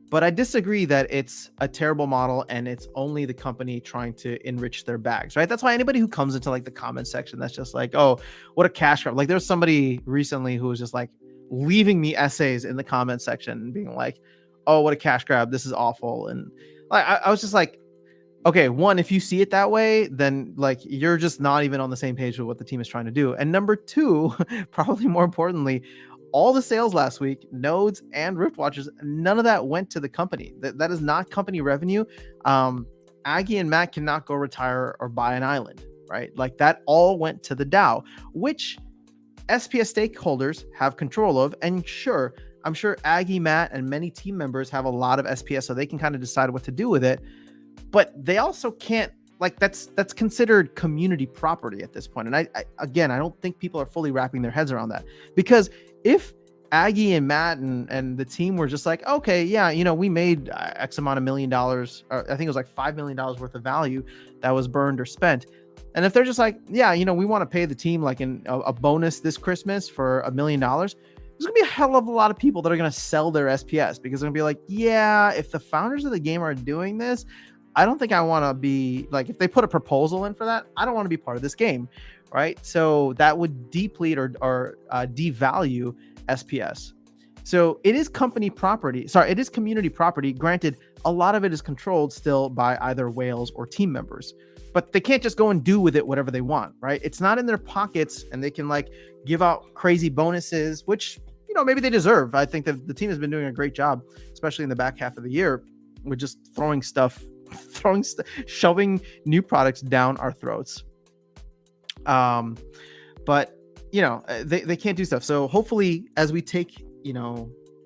but I disagree that it's a terrible model and it's only the company trying to enrich their bags, right? That's why anybody who comes into like the comment section that's just like, oh, what a cash grab. Like there's somebody recently who was just like leaving me essays in the comment section and being like, oh, what a cash grab. This is awful. And I was just like, okay, one, if you see it that way, then like you're just not even on the same page with what the team is trying to do. And number two, probably more importantly, all the sales last week, nodes and Rift Watchers, none of that went to the company. That is not company revenue. Aggie and Matt cannot go retire or buy an island, right? Like that all went to the DAO, which SPS stakeholders have control of. And sure, I'm sure Aggie, Matt, and many team members have a lot of SPS, so they can kind of decide what to do with it. But they also can't, like, that's considered community property at this point. And I again, I don't think people are fully wrapping their heads around that, because if Aggie and Matt and the team were just like, okay, yeah, we made X amount of $1 million, or I think it was like $5 million worth of value that was burned or spent. And if they're just like, yeah, we want to pay the team like a bonus this Christmas for $1 million, there's gonna be a hell of a lot of people that are gonna sell their SPS, because they're gonna be like, yeah, if the founders of the game are doing this, I don't think I want to be like, if they put a proposal in for that, I don't want to be part of this game, right? So that would deplete or devalue SPS. So it is company property. Sorry, it is community property. Granted, a lot of it is controlled still by either whales or team members, but they can't just go and do with it whatever they want, right? It's not in their pockets, and they can like give out crazy bonuses, which, maybe they deserve. I think that the team has been doing a great job, especially in the back half of the year, with just shoving new products down our throats. But they can't do stuff. So hopefully, as we take,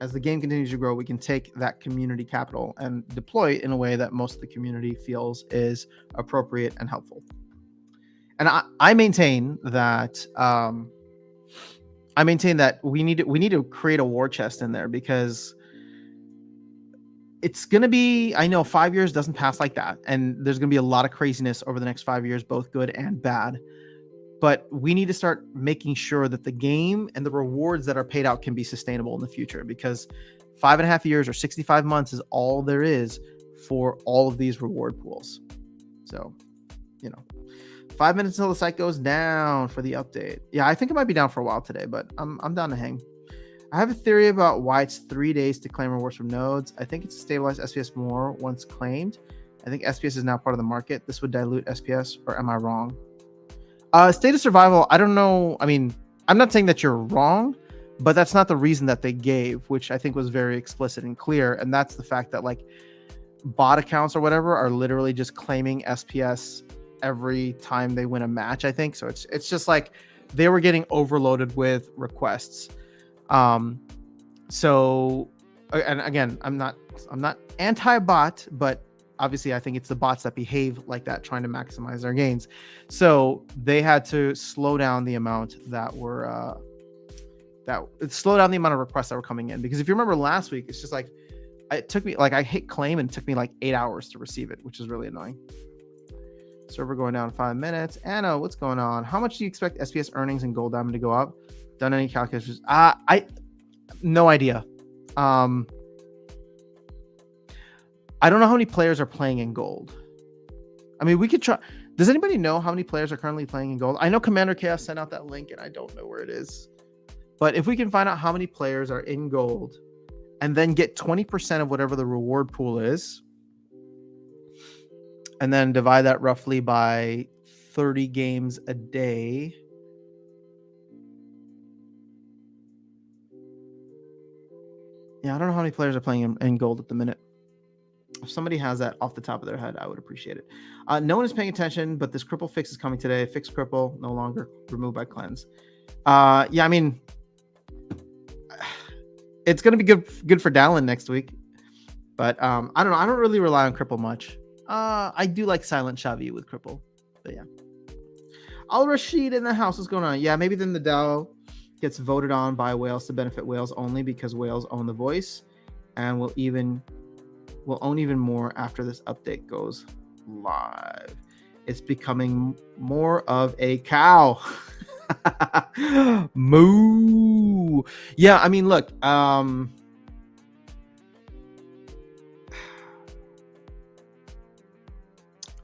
as the game continues to grow, we can take that community capital and deploy it in a way that most of the community feels is appropriate and helpful. And I maintain that we need to create a war chest in there, because it's going to be, I know 5 years doesn't pass like that, and there's going to be a lot of craziness over the next 5 years, both good and bad. But we need to start making sure that the game and the rewards that are paid out can be sustainable in the future, because 5.5 years or 65 months is all there is for all of these reward pools. So, 5 minutes until the site goes down for the update. Yeah, I think it might be down for a while today, but I'm down to hang. I have a theory about why it's 3 days to claim rewards from nodes. I think it's to stabilize SPS more once claimed. I think SPS is now part of the market. This would dilute SPS, or am I wrong? State of survival, I don't know. I mean, I'm not saying that you're wrong, but that's not the reason that they gave, which I think was very explicit and clear. And that's the fact that like bot accounts or whatever are literally just claiming SPS every time they win a match, I think. So it's just like they were getting overloaded with requests. So, and again, I'm not anti-bot, but obviously I think it's the bots that behave like that, trying to maximize their gains. So they had to slow down the amount that were, slow down the amount of requests that were coming in. Because if you remember last week, it's just like, it took me, like I hit claim and it took me like 8 hours to receive it, which is really annoying. Server going down in 5 minutes. Anna, what's going on? How much do you expect SPS earnings and gold diamond to go up? Done any calculations? No idea. I don't know how many players are playing in gold. I mean, we could try. Does anybody know how many players are currently playing in gold? I know Commander Chaos sent out that link and I don't know where it is. But if we can find out how many players are in gold and then get 20% of whatever the reward pool is, and then divide that roughly by 30 games a day. Yeah, I don't know how many players are playing in gold at the minute. If somebody has that off the top of their head, I would appreciate it. No one is paying attention, but this Cripple fix is coming today. Fix Cripple, no longer removed by cleanse. Yeah, I mean, it's going to be good for Dallin next week. But I don't know. I don't really rely on Cripple much. I do like Silent Shavi with Cripple. But yeah. Al Rashid in the house. What's going on? Yeah, maybe then the DAO gets voted on by whales to benefit whales only, because whales own the voice, and will own even more after this update goes live. It's becoming more of a cow. Moo. Yeah, I mean, look,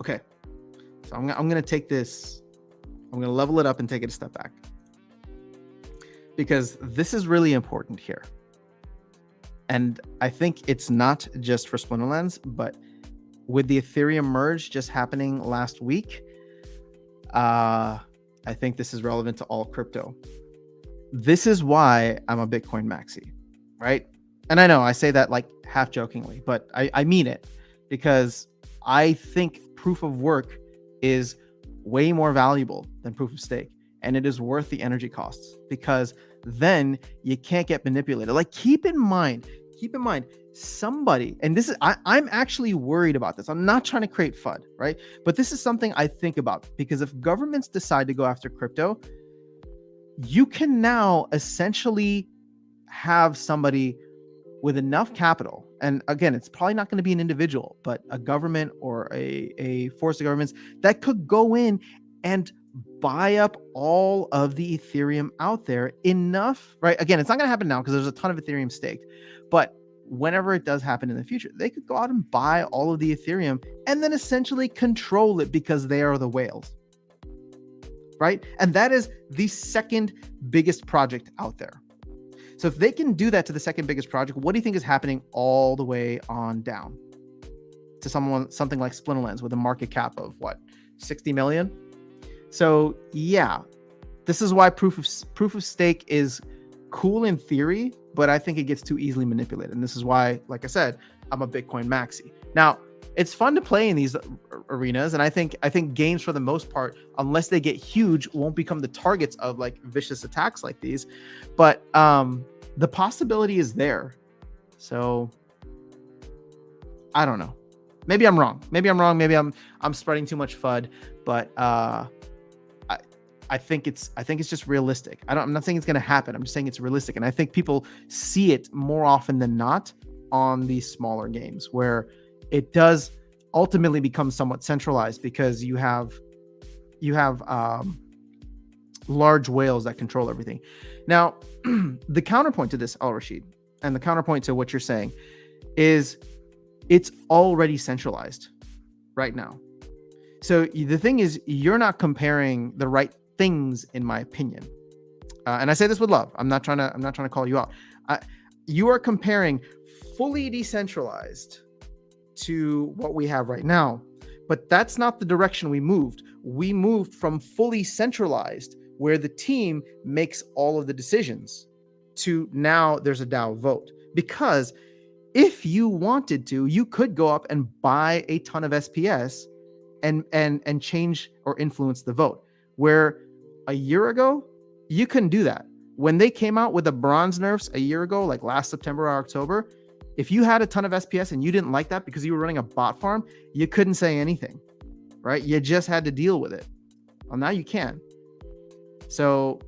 okay. So I'm going to take this, I'm going to level it up and take it a step back, because this is really important here. And I think it's not just for Splinterlands, but with the Ethereum Merge just happening last week, I think this is relevant to all crypto. This is why I'm a Bitcoin maxi, right? And I know I say that like half jokingly, but I mean it, because I think proof of work is way more valuable than proof of stake. And it is worth the energy costs, because then you can't get manipulated. Like, keep in mind, somebody, and this is, I'm actually worried about this. I'm not trying to create FUD, right? But this is something I think about, because if governments decide to go after crypto, you can now essentially have somebody with enough capital. And again, it's probably not going to be an individual, but a government or a force of governments that could go in and buy up all of the Ethereum out there enough, right? Again, it's not going to happen now because there's a ton of Ethereum staked, but whenever it does happen in the future, they could go out and buy all of the Ethereum and then essentially control it, because they are the whales, right? And that is the second biggest project out there. So if they can do that to the second biggest project, what do you think is happening all the way on down to something like Splinterlands with a market cap of what, 60 million? So yeah, this is why proof of stake is cool in theory, but I think it gets too easily manipulated. And this is why, like I said, I'm a Bitcoin maxi. Now, it's fun to play in these arenas, and I think games, for the most part, unless they get huge, won't become the targets of like vicious attacks like these. But the possibility is there. So I don't know. Maybe I'm wrong. Maybe I'm spreading too much FUD. But I think it's just realistic. I'm not saying it's going to happen. I'm just saying it's realistic, and I think people see it more often than not on these smaller games where it does ultimately become somewhat centralized, because you have large whales that control everything. Now, the counterpoint to this, Al Rashid, and the counterpoint to what you're saying is it's already centralized right now. So the thing is, you're not comparing the right things, in my opinion. And I say this with love. I'm not trying to call you out. You are comparing fully decentralized to what we have right now, but that's not the direction we moved. We moved from fully centralized, where the team makes all of the decisions, to now there's a DAO vote. Because if you wanted to, you could go up and buy a ton of SPS and change or influence the vote, where a year ago you couldn't do that. When they came out with the bronze nerfs a year ago, like last September or October, if you had a ton of SPS and you didn't like that because you were running a bot farm, you couldn't say anything, right? You just had to deal with it. Well, now you can. So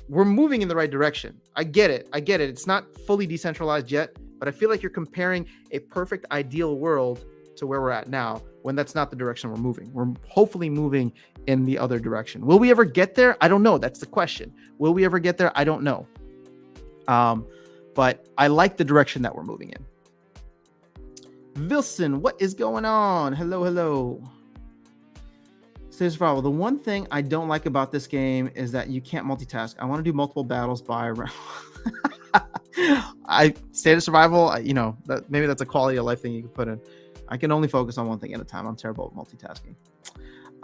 we're moving in the right direction. I get it. It's not fully decentralized yet, but I feel like you're comparing a perfect ideal world to where we're at now, when that's not the direction we're moving. We're hopefully moving in the other direction. Will we ever get there? I don't know. That's the question. Will we ever get there? I don't know. But I like the direction that we're moving in. Wilson, what is going on? Hello. Says Survival. The one thing I don't like about this game is that you can't multitask. I want to do multiple battles by round. State of Survival, maybe that's a quality of life thing you can put in. I can only focus on one thing at a time. I'm terrible at multitasking.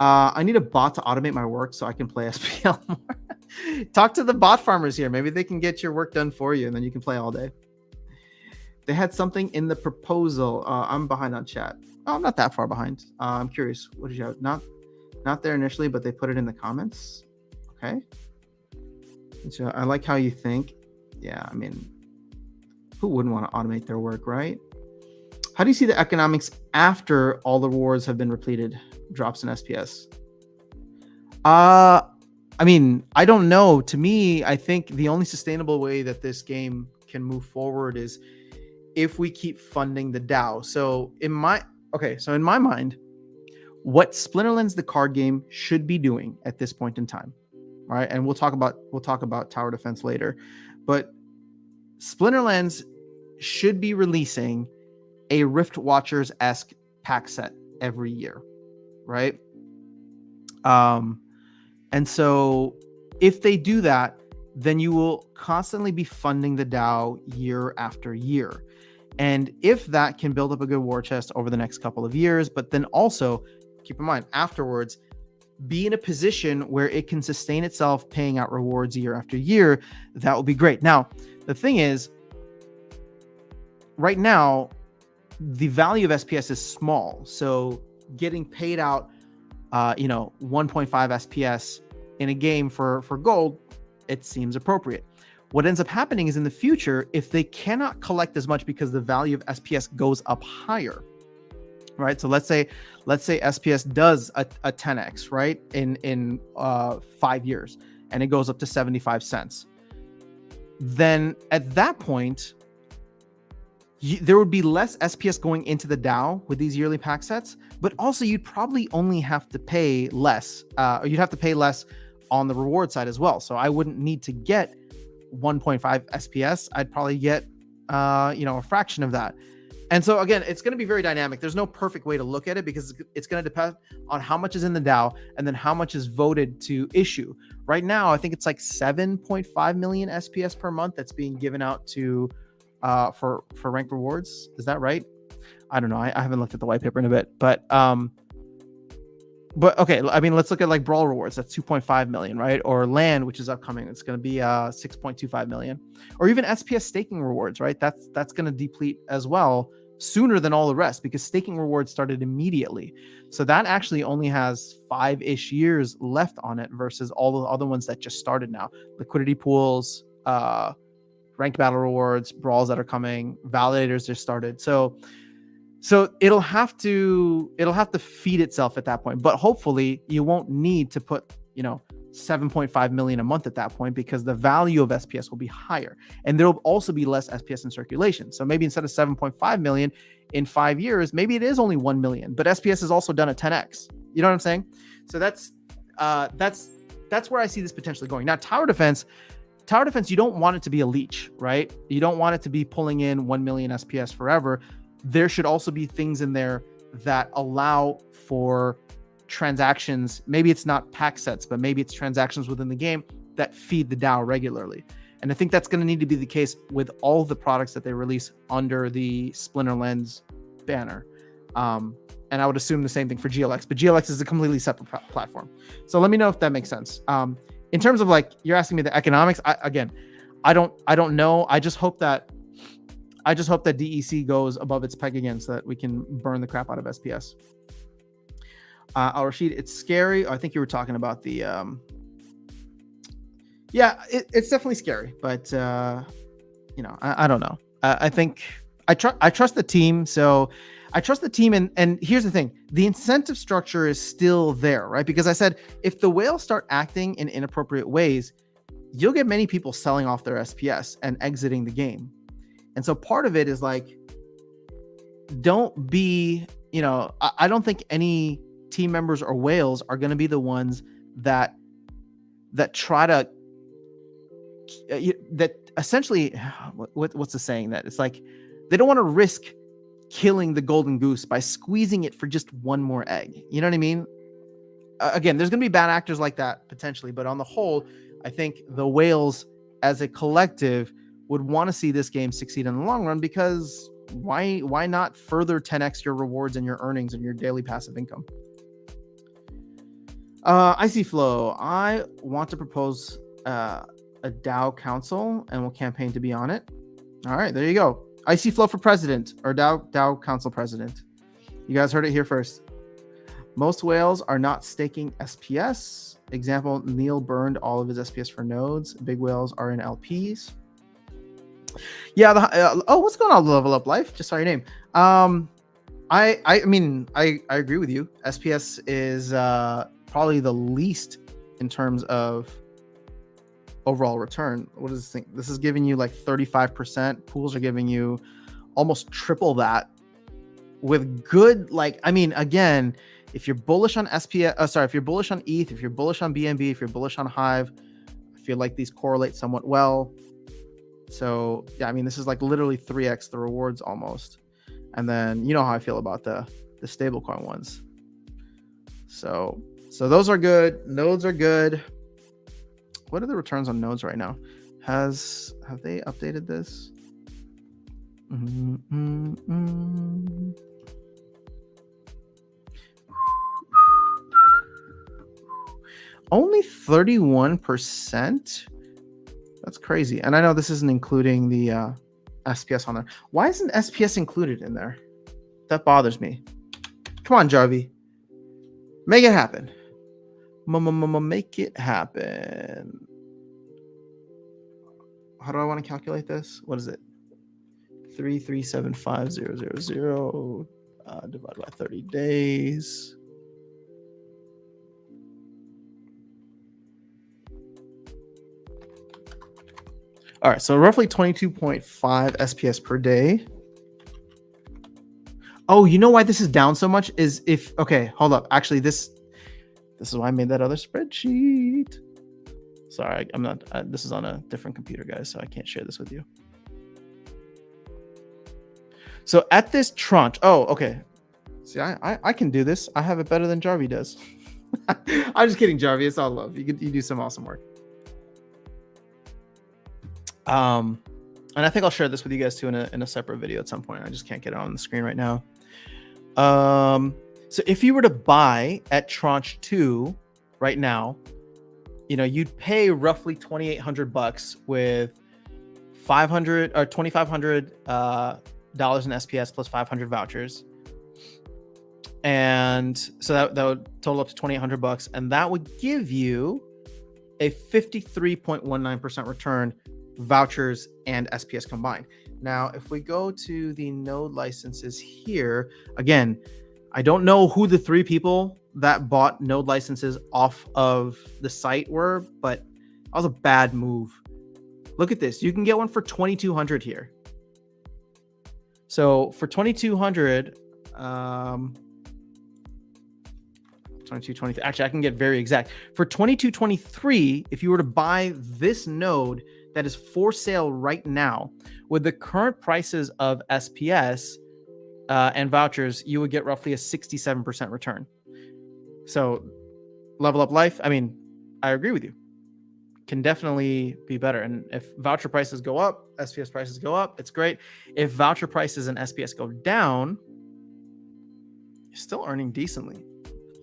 I need a bot to automate my work so I can play SPL more. Talk to the bot farmers here. Maybe they can get your work done for you, and then you can play all day. They had something in the proposal. I'm behind on chat. Oh, I'm not that far behind. I'm curious. What did you have? Not there initially, but they put it in the comments. Okay. So I like how you think. Yeah, I mean, who wouldn't want to automate their work, right? How do you see the economics after all the rewards have been repleted? Drops in SPS. I mean, I don't know. To me, I think the only sustainable way that this game can move forward is if we keep funding the DAO. So in my mind, what Splinterlands, the card game, should be doing at this point in time, right? And we'll talk about tower defense later, but Splinterlands should be releasing a Rift Watchers-esque pack set every year, right? And so if they do that, then you will constantly be funding the DAO year after year. And if that can build up a good war chest over the next couple of years, but then also keep in mind afterwards, be in a position where it can sustain itself paying out rewards year after year, that will be great. Now, the thing is, right now, the value of SPS is small. So getting paid out, 1.5 SPS in a game for gold, it seems appropriate. What ends up happening is in the future, if they cannot collect as much because the value of SPS goes up higher, right? So let's say SPS does a 10x, right, in 5 years, and it goes up to 75 cents. Then at that point, there would be less SPS going into the DAO with these yearly pack sets, but also you'd probably only have to pay less, or you'd have to pay less on the reward side as well. So I wouldn't need to get 1.5 SPS. I'd probably get, a fraction of that. And so again, it's going to be very dynamic. There's no perfect way to look at it because it's going to depend on how much is in the DAO and then how much is voted to issue. Right now, I think it's like 7.5 million SPS per month that's being given out to for rank rewards. Is that right? I don't know. I haven't looked at the white paper in a bit, but okay. I mean, let's look at like Brawl rewards. That's 2.5 million, right? Or Land, which is upcoming. It's going to be 6.25 million. Or even SPS staking rewards, right? That's going to deplete as well sooner than all the rest because staking rewards started immediately. So that actually only has 5-ish years left on it versus all the other ones that just started now. Liquidity pools, ranked battle rewards, brawls that are coming, validators just started. So it'll have to feed itself at that point. But hopefully you won't need to put, 7.5 million a month at that point because the value of SPS will be higher. And there'll also be less SPS in circulation. So maybe instead of 7.5 million in 5 years, maybe it is only 1 million, but SPS is also done a 10x. You know what I'm saying? So that's where I see this potentially going. Now, tower defense, you don't want it to be a leech, right? You don't want it to be pulling in 1 million SPS forever. There should also be things in there that allow for transactions. Maybe it's not pack sets, but maybe it's transactions within the game that feed the DAO regularly. And I think that's going to need to be the case with all the products that they release under the Splinter Lens banner. And I would assume the same thing for GLX, but GLX is a completely separate platform. So let me know if that makes sense. In terms of like, you're asking me the economics, I don't know. I just hope that DEC goes above its peg again so that we can burn the crap out of SPS. Al-Rashid, it's scary. I think you were talking about the... it's definitely scary, but I don't know. I think I trust the team. So I trust the team. And here's the thing. The incentive structure is still there, right? Because I said, if the whales start acting in inappropriate ways, you'll get many people selling off their SPS and exiting the game. And so part of it is like, don't be, I don't think any team members or whales are going to be the ones that try to, that essentially, what's the saying that it's like, they don't want to risk killing the golden goose by squeezing it for just one more egg. You know what I mean? Again, there's going to be bad actors like that potentially, but on the whole, I think the whales as a collective would want to see this game succeed in the long run because why not further 10x your rewards and your earnings and your daily passive income? IC Flow, I want to propose a DAO council and will campaign to be on it. All right, there you go. IC Flow for president or DAO council president. You guys heard it here first. Most whales are not staking SPS. Example, Neil burned all of his SPS for nodes. Big whales are in LPs. Yeah. What's going on, Level Up Life? Just saw your name. I mean, I agree with you. SPS is probably the least in terms of overall return. What does this think? This is giving you like 35%. Pools are giving you almost triple that with good, like, I mean, again, if you're bullish on SPS, if you're bullish on ETH, if you're bullish on BNB, if you're bullish on Hive, I feel like these correlate somewhat well. So yeah, I mean, this is like literally 3x the rewards almost. And then you know how I feel about the stablecoin ones. So those are good. Nodes are good. What are the returns on nodes right now? Have they updated this? Only 31%. That's crazy. And I know this isn't including the SPS on there. Why isn't SPS included in there? That bothers me. Come on, Jarvie. Make it happen. Make it happen. How do I want to calculate this? What is it? 3375000 divided by 30 days. All right, so roughly 22.5 SPS per day. Oh, you know why this is down so much is if, okay, hold up. Actually, this is why I made that other spreadsheet. Sorry, I'm not, this is on a different computer, guys, so I can't share this with you. So at this tranche, oh, okay. See, I can do this. I have it better than Jarvie does. I'm just kidding, Jarvie. It's all love. You do some awesome work. And I think I'll share this with you guys too in a separate video at some point. I just can't get it on the screen right now. So if you were to buy at tranche 2 right now, you know, you'd pay roughly $2,800 with 500 or $2,500 dollars in SPS plus 500 vouchers. And so that would total up to $2,800, and that would give you a 53.19% return, vouchers and SPS combined. Now, if we go to the node licenses here, again, I don't know who the 3 people that bought node licenses off of the site were, but that was a bad move. Look at this. You can get one for $2,200 here. So for $2,200, 2223. Actually, I can get very exact. For 2223, if you were to buy this node that is for sale right now, with the current prices of SPS and vouchers, you would get roughly a 67% return. So level up life, I mean, I agree with you. Can definitely be better. And if voucher prices go up, SPS prices go up, it's great. If voucher prices and SPS go down, you're still earning decently.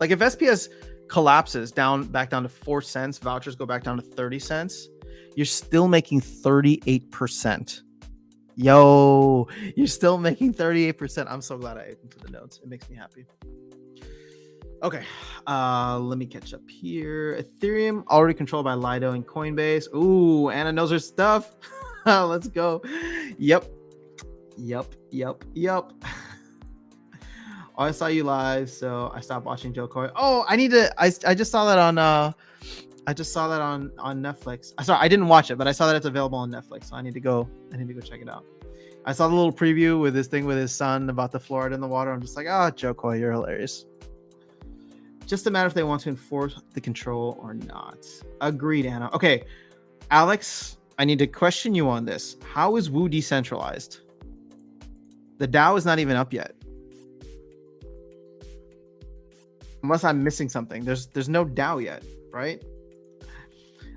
Like if SPS collapses back down to 4 cents, vouchers go back down to 30 cents, you're still making 38%. Yo, you're still making 38%. I'm so glad I ate into the notes. It makes me happy. Okay, let me catch up here. Ethereum already controlled by Lido and Coinbase. Ooh, Anna knows her stuff. Let's go. Yep. Oh, I saw you live, so I stopped watching Joe Coy. Oh, I just saw that on Netflix. Sorry, I didn't watch it, but I saw that it's available on Netflix. So I need to go check it out. I saw the little preview with this thing with his son about the fluoride in the water. I'm just like, Joe Coy, you're hilarious. Just a matter if they want to enforce the control or not. Agreed, Anna. Okay, Alex, I need to question you on this. How is Woo decentralized? The DAO is not even up yet. Unless I'm missing something. There's no DAO yet, right?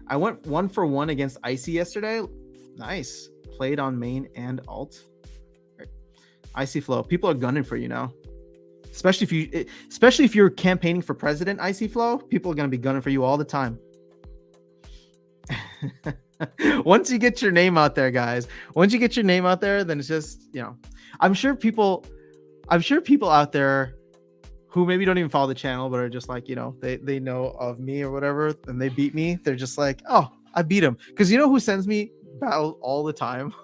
I went 1 for 1 against Icy yesterday. Nice. Played on main and alt. Right. Icy Flow. People are gunning for you now. Especially if you're campaigning for president, Icy Flow, people are going to be gunning for you all the time. Once you get your name out there, guys, then it's just, you know, I'm sure people out there who maybe don't even follow the channel, but are just like, you know, they know of me or whatever, and they beat me. They're just like, oh, I beat him. Because you know who sends me battle all the time?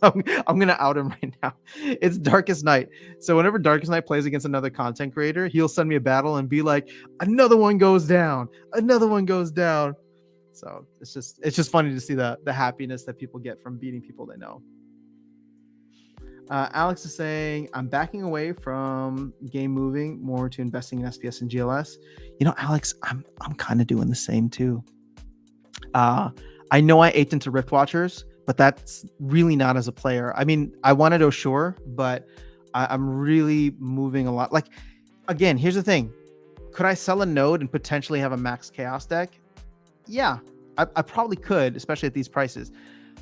I'm going to out him right now. It's Darkest Night. So whenever Darkest Night plays against another content creator, he'll send me a battle and be like, another one goes down. So it's just funny to see the happiness that people get from beating people they know. Alex is saying, I'm backing away from game moving more to investing in SPS and GLS. You know, Alex, I'm kind of doing the same too. I know I aped into Rift Watchers, but that's really not as a player. I mean, I wanted to sure, but I'm really moving a lot. Like, again, here's the thing. Could I sell a node and potentially have a max chaos deck? Yeah, I probably could, especially at these prices.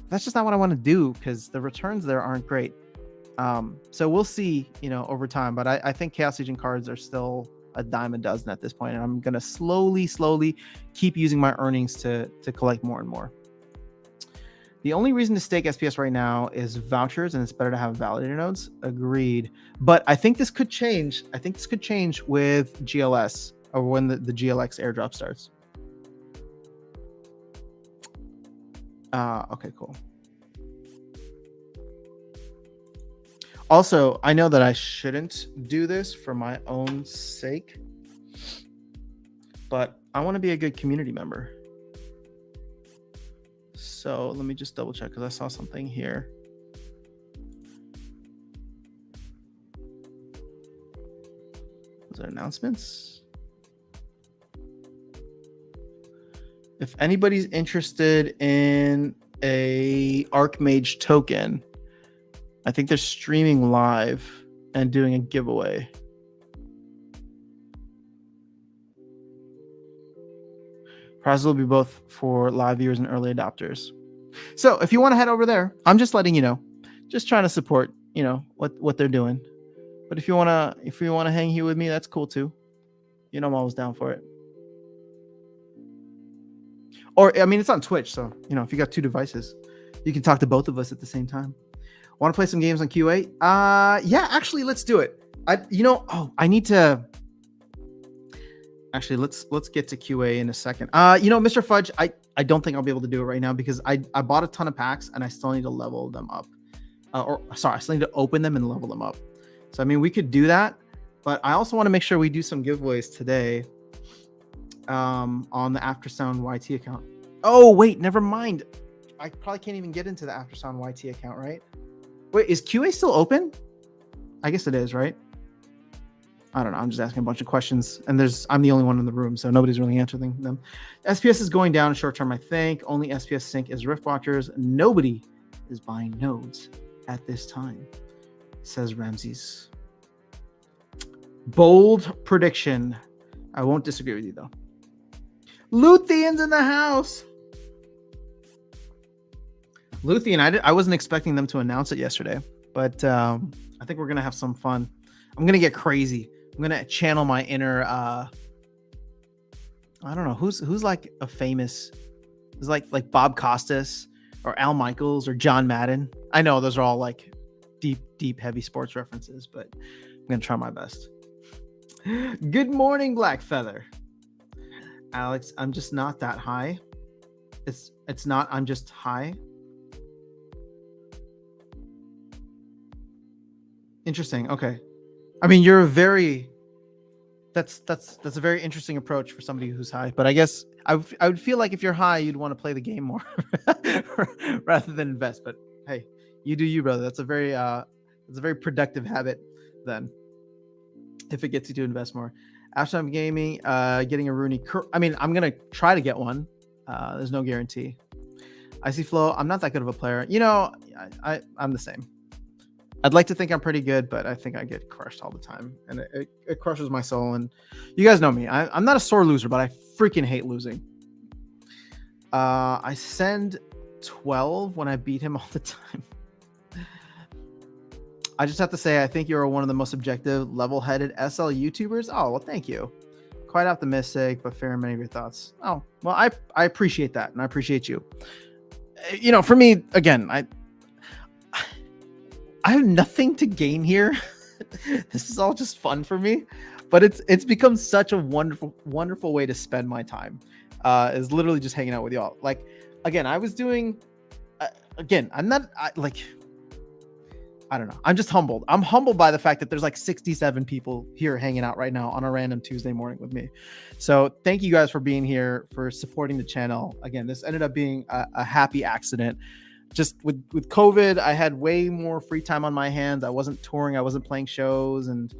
That's just not what I want to do because the returns there aren't great. So we'll see, over time. But I think Chaos Legion cards are still a dime a dozen at this point, and I'm gonna slowly keep using my earnings to collect more and more. The only reason to stake SPS right now is vouchers, and it's better to have validator nodes. Agreed. But I think this could change. I think this could change with GLS, or when the GLX airdrop starts. Okay, cool. Also, I know that I shouldn't do this for my own sake, but I want to be a good community member. So let me just double check, because I saw something here. Was there announcements? If anybody's interested in a Archmage token, I think they're streaming live and doing a giveaway. Prizes will be both for live viewers and early adopters. So if you want to head over there, I'm just letting you know, just trying to support, what they're doing. But if you want to hang here with me, that's cool too. I'm always down for it. Or, I mean, it's on Twitch. So, if you got two devices, you can talk to both of us at the same time. Want to play some games on QA? Yeah, actually, let's do it. I need to. Actually, let's get to QA in a second. Mr. Fudge, I don't think I'll be able to do it right now, because I bought a ton of packs and I still need to level them up. I still need to open them and level them up. So, I mean, we could do that, but I also want to make sure we do some giveaways today on the Aftersound YT account. Oh, wait, never mind. I probably can't even get into the Aftersound YT account, right? Wait, is QA still open? I guess it is, right? I don't know. I'm just asking a bunch of questions, and I'm the only one in the room, so nobody's really answering them. SPS is going down short term, I think. Only SPS sync is Rift Watchers. Nobody is buying nodes at this time, says Ramses. Bold prediction. I won't disagree with you, though. Luthian's in the house. Luthien, I wasn't expecting them to announce it yesterday, but I think we're going to have some fun. I'm going to get crazy. I'm going to channel my inner, I don't know, who's like a famous, is like Bob Costas or Al Michaels or John Madden. I know those are all like deep, heavy sports references, but I'm going to try my best. Good morning, Black Feather. Alex, I'm just not that high. It's not, I'm just high. Interesting. Okay. I mean, that's a very interesting approach for somebody who's high, but I guess I would feel like if you're high, you'd want to play the game more rather than invest. But hey, you do you, brother. That's a very productive habit then, if it gets you to invest more. After I'm gaming, getting a Rooney. I mean, I'm going to try to get one. There's no guarantee. Icy Flow, I'm not that good of a player. I'm the same. I'd like to think I'm pretty good, but I think I get crushed all the time, and it crushes my soul. And you guys know me. I'm not a sore loser, but I freaking hate losing. I send 12 when I beat him all the time. I just have to say, I think you're one of the most objective, level-headed SL YouTubers. Oh, well, thank you. Quite optimistic, but fair in many of your thoughts. Oh, well, I appreciate that, and I appreciate you. For me, again, I have nothing to gain here. This is all just fun for me, but it's become such a wonderful way to spend my time. Is literally just hanging out with y'all. Like, again, I was doing. I'm not I don't know. I'm just humbled. I'm humbled by the fact that there's like 67 people here hanging out right now on a random Tuesday morning with me. So thank you guys for being here, for supporting the channel. Again, this ended up being a happy accident. Just with COVID, I had way more free time on my hands. I wasn't touring. I wasn't playing shows. And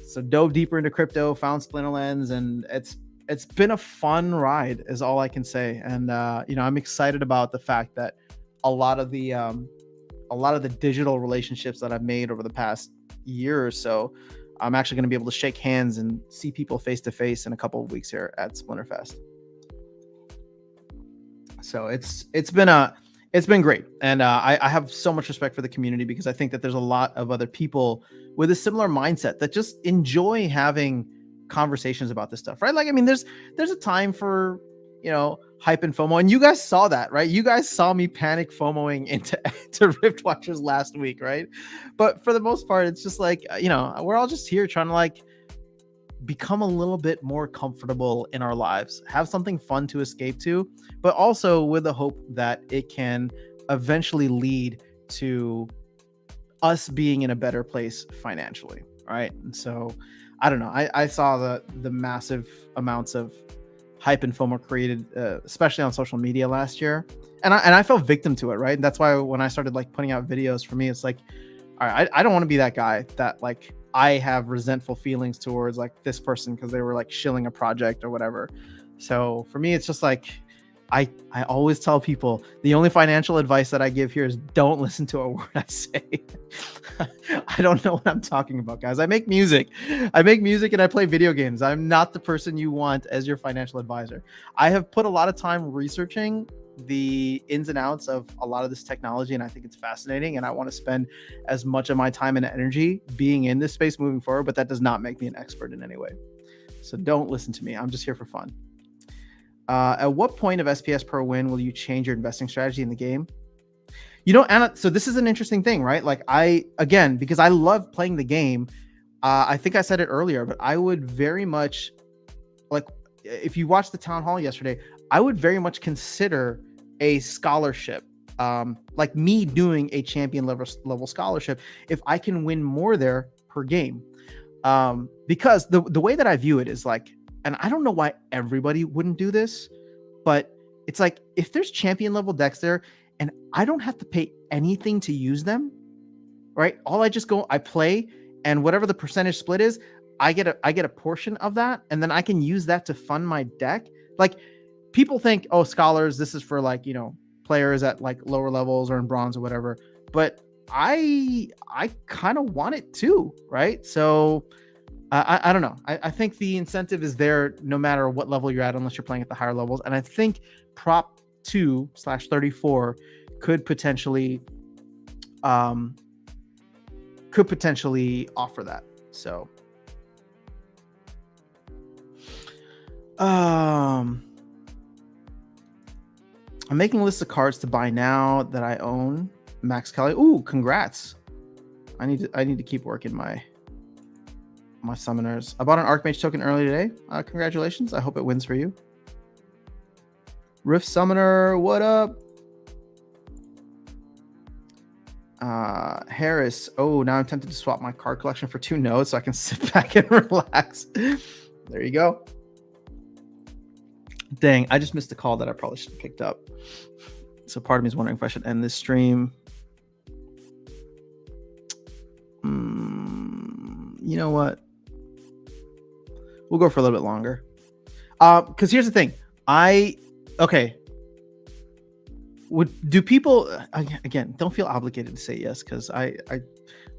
so dove deeper into crypto, found Splinterlands, and it's been a fun ride is all I can say. And, I'm excited about the fact that a lot of the digital relationships that I've made over the past year or so, I'm actually going to be able to shake hands and see people face to face in a couple of weeks here at Splinterfest. So it's been It's been great. And I have so much respect for the community because I think that there's a lot of other people with a similar mindset that just enjoy having conversations about this stuff, right? Like, I mean, there's a time for, hype and FOMO. And you guys saw that, right? You guys saw me panic FOMOing into to Rift Watchers last week, right? But for the most part, it's just like, we're all just here trying to like become a little bit more comfortable in our lives, have something fun to escape to, but also with the hope that it can eventually lead to us being in a better place financially, right? And so I don't know, I saw the massive amounts of hype and FOMO created, especially on social media last year, and I fell victim to it, right? And that's why when I started like putting out videos, for me it's like, all right, I don't want to be that guy that like I have resentful feelings towards like this person because they were like shilling a project or whatever. So for me, it's just like, I always tell people the only financial advice that I give here is don't listen to a word I say. I don't know what I'm talking about, guys. I make music and I play video games. I'm not the person you want as your financial advisor. I have put a lot of time researching the ins and outs of a lot of this technology, and I think it's fascinating, and I want to spend as much of my time and energy being in this space moving forward, but that does not make me an expert in any way. So don't listen to me. I'm just here for fun. At what point of SPS per win will you change your investing strategy in the game? Anna, so this is an interesting thing, right? Like because I love playing the game, I think I said it earlier, but I would very much, like, if you watched the town hall yesterday, I would very much consider a scholarship, like me doing a champion level scholarship, if I can win more there per game. Because the way that I view it is like, and I don't know why everybody wouldn't do this, but it's like, if there's champion level decks there and I don't have to pay anything to use them, right? All I play, and whatever the percentage split is, I get a portion of that, and then I can use that to fund my deck. Like, people think, oh, scholars, this is for like, players at like lower levels or in bronze or whatever. But I kind of want it too, right? So I don't know. I think the incentive is there no matter what level you're at, unless you're playing at the higher levels. And I think Prop 2/34 could potentially offer that. So I'm making a list of cards to buy now that I own. Max Kelly. Ooh, congrats. I need to keep working my summoners. I bought an Archmage token early today. Congratulations. I hope it wins for you. Rift Summoner, what up? Harris. Oh, now I'm tempted to swap my card collection for 2 nodes so I can sit back and relax. There you go. Dang, I just missed a call that I probably should have picked up. So part of me is wondering if I should end this stream. You know what? We'll go for a little bit longer. Because here's the thing. Do people, again, don't feel obligated to say yes, because I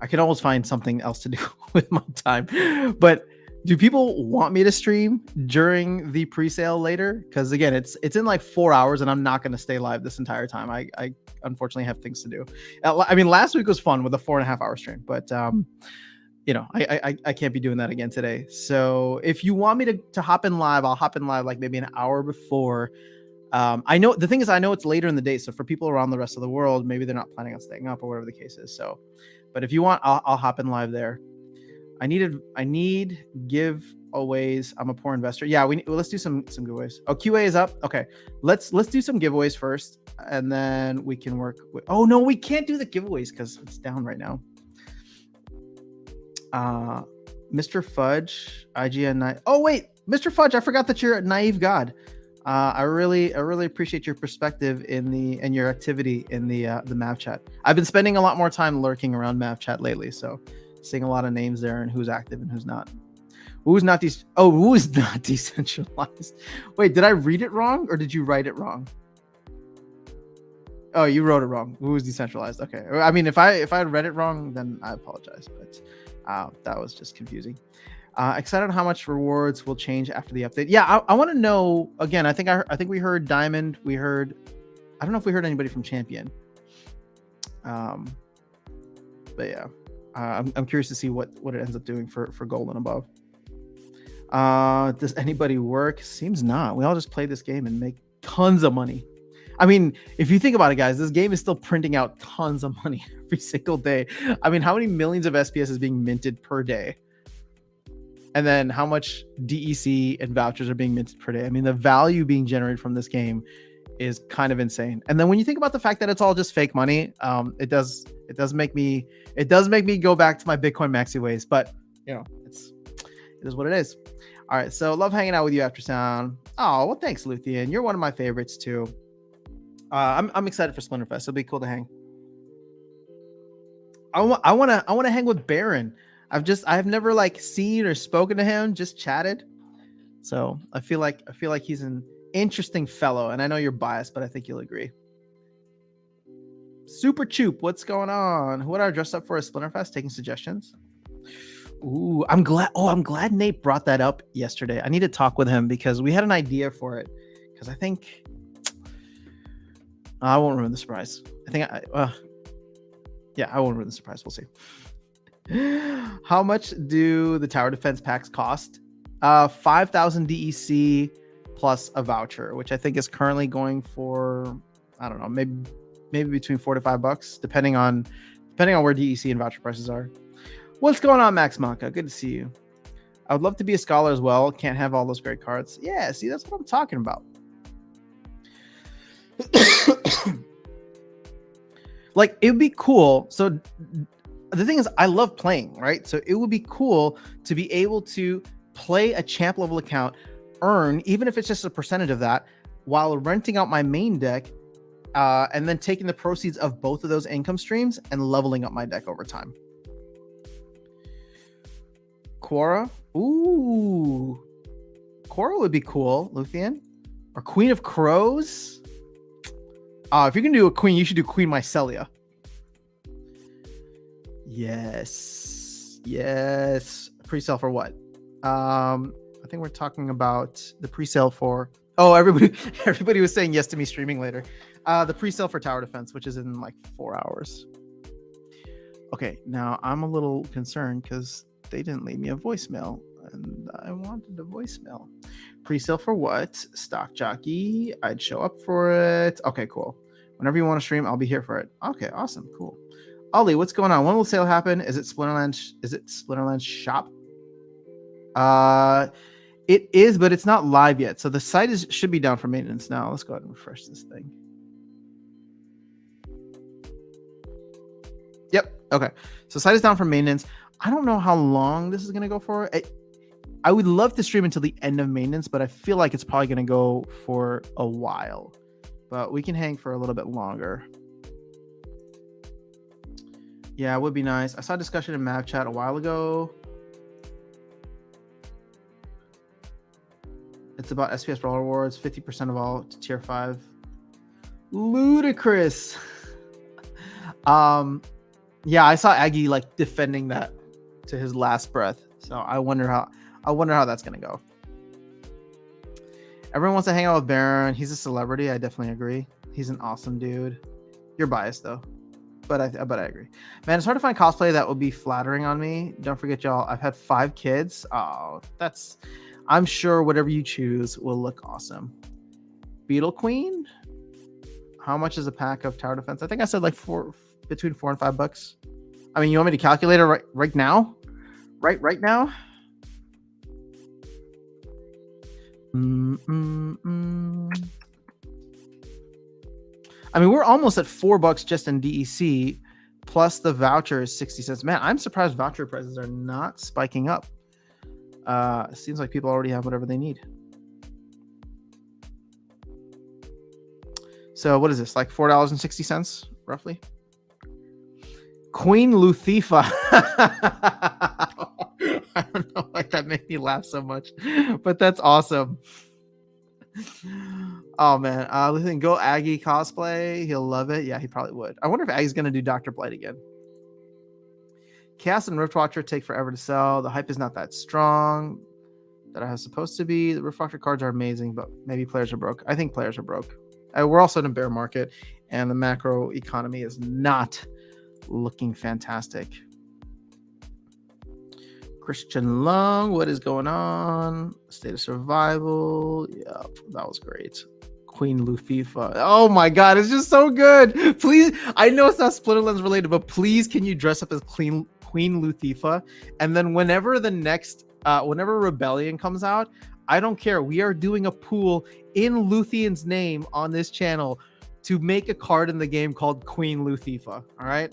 can always find something else to do with my time. But do people want me to stream during the pre-sale later? Because again, it's in like 4 hours, and I'm not going to stay live this entire time. I unfortunately have things to do. I mean, last week was fun with a 4.5-hour stream, but I can't be doing that again today. So if you want me to hop in live, I'll hop in live like maybe an hour before. I know the thing is, I know it's later in the day, so for people around the rest of the world, maybe they're not planning on staying up or whatever the case is. So, but if you want, I'll hop in live there. I need giveaways. I'm a poor investor. Yeah, let's do some giveaways. Oh, QA is up. Okay, let's do some giveaways first, and then we can work with. Oh no, we can't do the giveaways because it's down right now. Mr. Fudge, IGN. Oh wait, Mr. Fudge, I forgot that you're a naive god. I really appreciate your perspective and your activity in the Mav chat. I've been spending a lot more time lurking around Mav chat lately, so seeing a lot of names there and who's active and who's not. Who is not decentralized? Wait, did I read it wrong or did you write it wrong? Oh, you wrote it wrong. Who is decentralized? Okay. I mean, if I had read it wrong, then I apologize, but that was just confusing. Excited on how much rewards will change after the update. Yeah, I want to know again. I think we heard Diamond. We heard I don't know if we heard anybody from Champion. But yeah, I'm curious to see what it ends up doing for gold and above. Does anybody work? Seems not. We all just play this game and make tons of money. I mean, if you think about it, guys, this game is still printing out tons of money every single day. I mean, how many millions of SPS is being minted per day? And then how much DEC and vouchers are being minted per day? I mean, the value being generated from this game is kind of insane. And then when you think about the fact that it's all just fake money, it does make me go back to my Bitcoin maxi ways. But you know, it is what it is. All right, so love hanging out with you after sound. Oh well, thanks, Luthien. You're one of my favorites too. I'm excited for Splinterfest. It'll be cool to hang. I want to hang with Baron. I've never like seen or spoken to him, just chatted. So I feel like he's an interesting fellow, and I know you're biased, but I think you'll agree. Super Choop, what's going on? What are I dressed up for a Splinterfest? Taking suggestions. Ooh, I'm glad Nate brought that up yesterday. I need to talk with him because we had an idea for it. Because I think I won't ruin the surprise. I won't ruin the surprise. We'll see. How much do the tower defense packs cost? 5,000 DEC plus a voucher, which I think is currently going for, I don't know, maybe between $4 to $5, depending on where DEC and voucher prices are. What's going on, Max Maka? Good to see you. I would love to be a scholar as well. Can't have all those great cards. Yeah, see, that's what I'm talking about. Like, it would be cool. So the thing is, I love playing, right? So it would be cool to be able to play a champ level account, earn, even if it's just a percentage of that, while renting out my main deck, and then taking the proceeds of both of those income streams and leveling up my deck over time. Quora? Ooh. Quora would be cool, Luthien. Or Queen of Crows? If you're going to do a queen, you should do Queen Mycelia. Yes. Pre-sale for what? I think we're talking about the pre-sale for... Oh, everybody was saying yes to me streaming later. The pre-sale for tower defense, which is in like 4 hours. Okay, now I'm a little concerned because they didn't leave me a voicemail, and I wanted a voicemail. Pre-sale for what? Stock jockey. I'd show up for it. Okay, cool. Whenever you want to stream, I'll be here for it. Okay, awesome, cool. Ollie, what's going on? When will sale happen? Is it Splinterland shop? It is, but it's not live yet. So the site should be down for maintenance now. Let's go ahead and refresh this thing. Yep. Okay. So site is down for maintenance. I don't know how long this is going to go for. I would love to stream until the end of maintenance, but I feel like it's probably going to go for a while. But we can hang for a little bit longer. Yeah, it would be nice. I saw a discussion in Mav Chat a while ago. It's about SPS Roller Awards, 50% of all to tier 5. Ludicrous. Yeah, I saw Aggie like defending that to his last breath. So I wonder how that's gonna go. Everyone wants to hang out with Baron. He's a celebrity. I definitely agree. He's an awesome dude. You're biased though, but I agree. Man, it's hard to find cosplay that will be flattering on me. Don't forget, y'all, I've had 5 kids. Oh, I'm sure whatever you choose will look awesome. Beetle Queen. How much is a pack of tower defense? I think I said like between $4 and $5. I mean, you want me to calculate it right now? Right now? I mean, we're almost at $4 just in DEC, plus the voucher is 60 cents. Man, I'm surprised voucher prices are not spiking up. It seems like people already have whatever they need. So what is this? Like $4.60 roughly? Queen Luthifa. I don't know why that made me laugh so much, but that's awesome. Oh man, listen, go Aggie cosplay. He'll love it. Yeah, he probably would. I wonder if Aggie's gonna do Dr. Blight again. Chaos and Rift Watcher take forever to sell. The hype is not that strong that I was supposed to be. The Rift Watcher cards are amazing, but maybe players are broke. I think players are broke. We're also in a bear market, and the macro economy is not looking fantastic. Christian Lung, what is going on? State of Survival. Yep, that was great. Queen Lufifa. Oh my god, it's just so good. Please, I know it's not Splinterlands related, but please can you dress up as Queen Lufifa? And then whenever the next whenever Rebellion comes out, I don't care. We are doing a pool in Luthien's name on this channel to make a card in the game called Queen Lufifa. All right.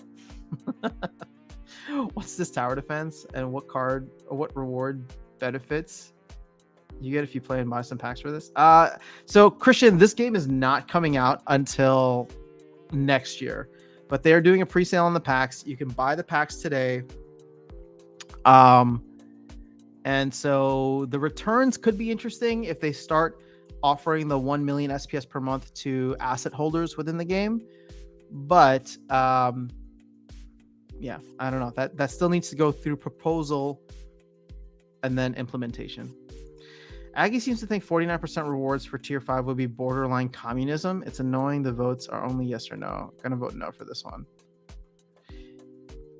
What's this tower defense and what card or what reward benefits you get if you play and buy some packs for this? So Christian, this game is not coming out until next year, but they're doing a pre-sale on the packs. You can buy the packs today. And so the returns could be interesting if they start offering the 1 million SPS per month to asset holders within the game. But yeah, I don't know. That still needs to go through proposal and then implementation. Aggie seems to think 49% rewards for tier 5 would be borderline communism. It's annoying the votes are only yes or no. I'm gonna vote no for this one.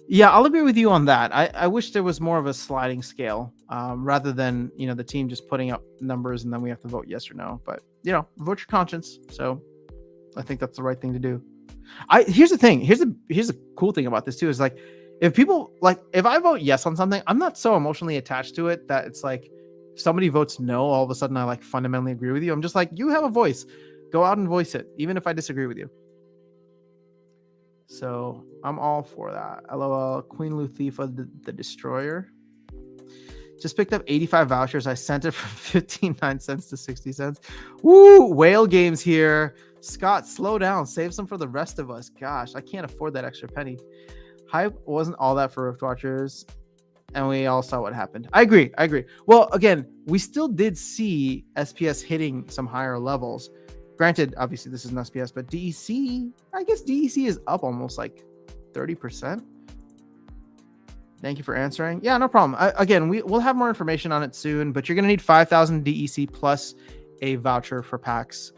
Yeah, I'll agree with you on that. I wish there was more of a sliding scale rather than, the team just putting up numbers and then we have to vote yes or no. But, vote your conscience. So I think that's the right thing to do. Here's the thing. Here's the cool thing about this too, is like, if I vote yes on something, I'm not so emotionally attached to it that it's like if somebody votes no, all of a sudden I like fundamentally agree with you. I'm just like, you have a voice. Go out and voice it, even if I disagree with you. So I'm all for that. LOL. Queen Lufifa, the Destroyer. Just picked up 85 vouchers. I sent it from 59 cents to 60 cents. Woo! Whale games here. Scott, slow down. Save some for the rest of us. Gosh, I can't afford that extra penny. Hype wasn't all that for Rift Watchers, and we all saw what happened. I agree. Well, again, we still did see SPS hitting some higher levels. Granted, obviously this is an SPS, but DEC, I guess DEC is up almost like 30%. Thank you for answering. Yeah, no problem. Again, we'll have more information on it soon, but you're going to need 5,000 DEC plus a voucher for packs.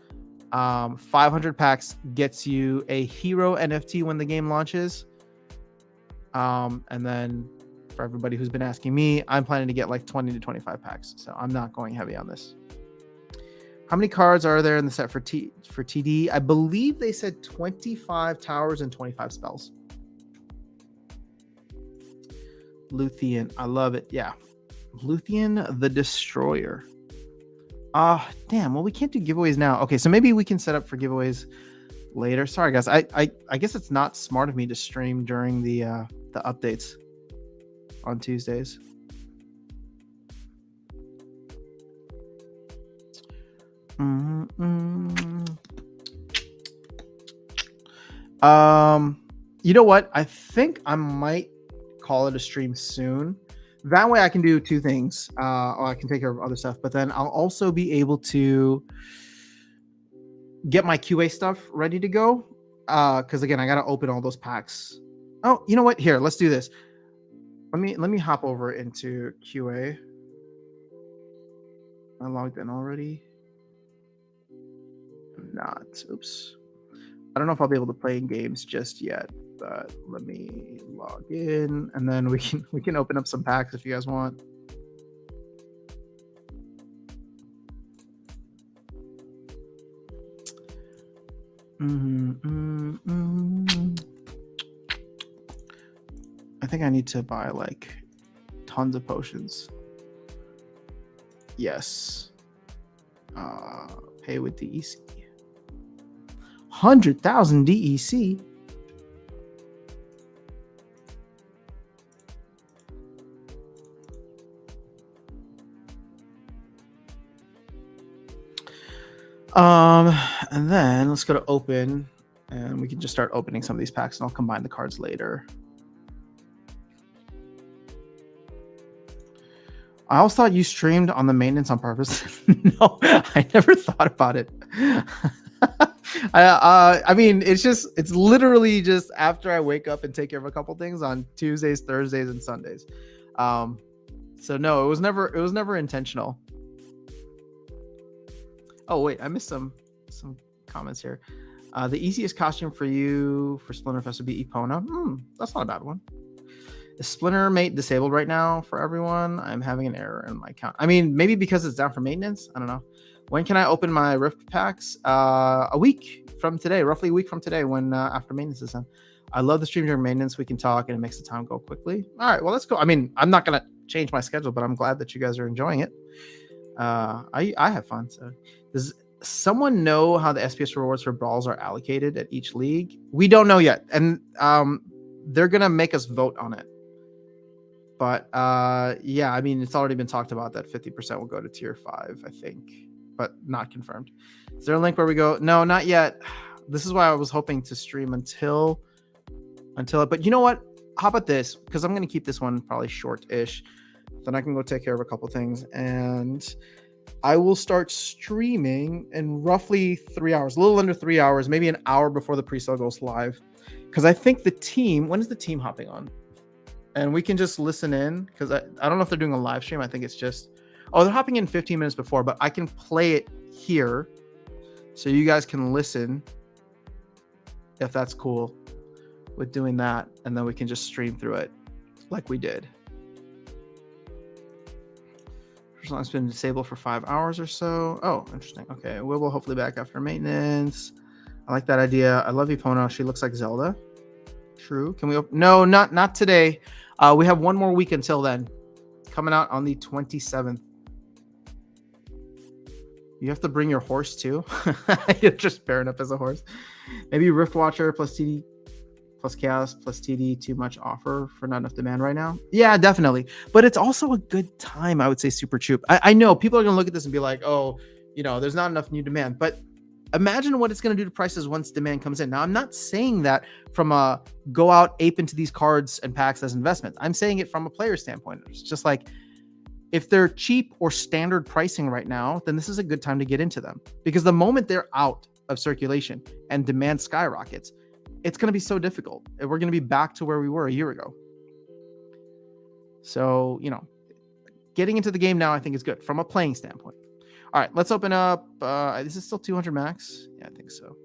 500 packs gets you a hero NFT when the game launches. And then for everybody who's been asking me, I'm planning to get like 20 to 25 packs. So I'm not going heavy on this. How many cards are there in the set for TD? I believe they said 25 towers and 25 spells. Luthien, I love it. Yeah, Luthien the Destroyer. Damn. Well, we can't do giveaways now. Okay, so maybe we can set up for giveaways later. Sorry, guys. I guess it's not smart of me to stream during the updates on Tuesdays. You know what? I think I might call it a stream soon. That way I can do two things. Or I can take care of other stuff, but then I'll also be able to get my QA stuff ready to go. Because again, I gotta open all those packs. Oh, you know what? Here, let's do this. Let me hop over into QA. I logged in already. I'm not. Oops. I don't know if I'll be able to play games just yet, but let me log in and then we can open up some packs if you guys want. I think I need to buy like tons of potions. Yes. Pay with DEC. 100,000 DEC. And then let's go to open and we can just start opening some of these packs and I'll combine the cards later. I always thought you streamed on the maintenance on purpose. No, I never thought about it. I mean, it's literally just after I wake up and take care of a couple things on Tuesdays, Thursdays, and Sundays. So no, it was never intentional. Oh wait, I missed some comments here. The easiest costume for you for Splinterfest would be Epona. That's not a bad one. Is Splinter Mate disabled right now for everyone? I'm having an error in my account. I mean, maybe because it's down for maintenance. I don't know. When can I open my Rift packs? A week from today, roughly a week from today, when after maintenance is done. I love the stream during maintenance. We can talk and it makes the time go quickly. All right, well, let's go. I mean, I'm not going to change my schedule, but I'm glad that you guys are enjoying it. I have fun. So does someone know how the SPS rewards for brawls are allocated at each league? We don't know yet. And they're going to make us vote on it. But yeah, I mean, it's already been talked about that 50% will go to tier 5, I think, but not confirmed. Is there a link where we go? No, not yet. This is why I was hoping to stream until it. But you know what? How about this? Because I'm going to keep this one probably short-ish. Then I can go take care of a couple things. And I will start streaming in roughly 3 hours, a little under 3 hours, maybe an hour before the pre-sale goes live. Because I think the team, when is the team hopping on? And we can just listen in, because I don't know if they're doing a live stream. I think it's just, they're hopping in 15 minutes before, but I can play it here so you guys can listen if that's cool with doing that. And then we can just stream through it like we did. As long as it's been disabled for 5 hours or so. Oh, interesting. Okay, we'll hopefully back after maintenance. I like that idea. I love Epona. She looks like Zelda. True. Can we open? No, not today. We have one more week until then. Coming out on the 27th. You have to bring your horse too. You're just pairing up as a horse. Maybe Rift Watcher plus TD plus Chaos plus TD, too much offer for not enough demand right now. Yeah, definitely. But it's also a good time, I would say, Super Troop. I know people are going to look at this and be like, oh, there's not enough new demand. But imagine what it's going to do to prices once demand comes in. Now, I'm not saying that from a go out, ape into these cards and packs as investments. I'm saying it from a player standpoint. It's just like, if they're cheap or standard pricing right now, then this is a good time to get into them. Because the moment they're out of circulation and demand skyrockets, it's going to be so difficult. We're going to be back to where we were a year ago. So, getting into the game now, I think is good from a playing standpoint. All right, let's open up. This is still 200 max. Yeah, I think so.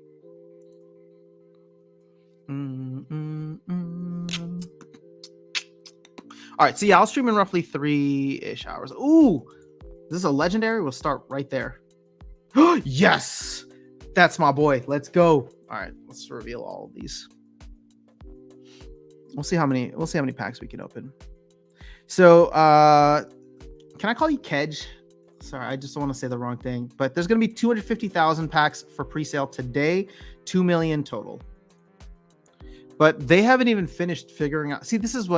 All right, so yeah, I'll stream in roughly 3-ish hours. Ooh, this is a legendary. We'll start right there. Yes, that's my boy. Let's go. All right, let's reveal all of these. We'll see how many packs we can open. So, can I call you Kedge? Sorry, I just don't want to say the wrong thing. But there's going to be 250,000 packs for pre-sale today, 2 million total. But they haven't even finished figuring out. See, this is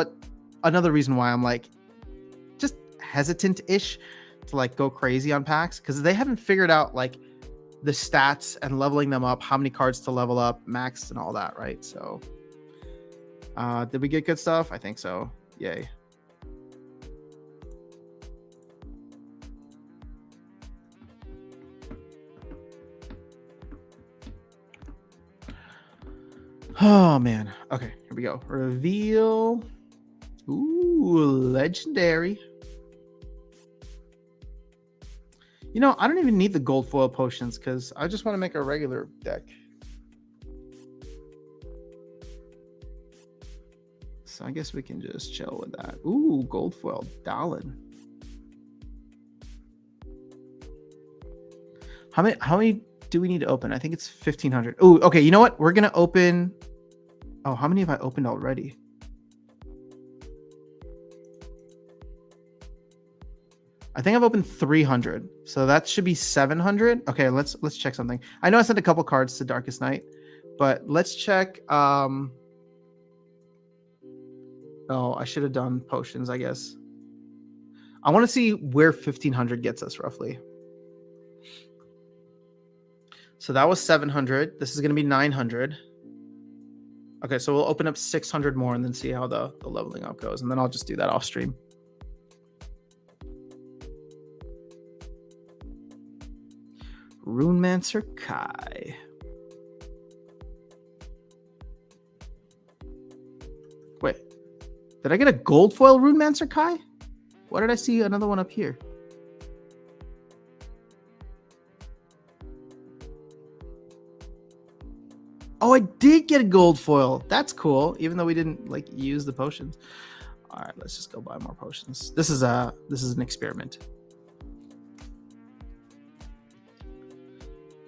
another reason why I'm like just hesitant-ish to like go crazy on packs, because they haven't figured out like the stats and leveling them up, how many cards to level up, max, and all that, right? So, did we get good stuff? I think so. Yay. Oh, man. Okay, here we go. Reveal. Ooh, legendary. I don't even need the gold foil potions because I just want to make a regular deck. So I guess we can just chill with that. Ooh, gold foil Dallin. How many do we need to open? I think it's 1,500. Ooh, okay. You know what? We're gonna open. Oh, how many have I opened already? I think I've opened 300, so that should be 700. Okay, let's check something. I know I sent a couple cards to Darkest Night, but let's check. Oh, I should have done potions, I guess. I want to see where 1,500 gets us roughly. So that was 700. This is going to be 900. Okay, so we'll open up 600 more and then see how the leveling up goes, and then I'll just do that off stream. Runemancer Kai. Wait, did I get a gold foil Runemancer Kai? Why did I see another one up here? Oh, I did get a gold foil. That's cool. Even though we didn't like use the potions. All right, let's just go buy more potions. This is an experiment.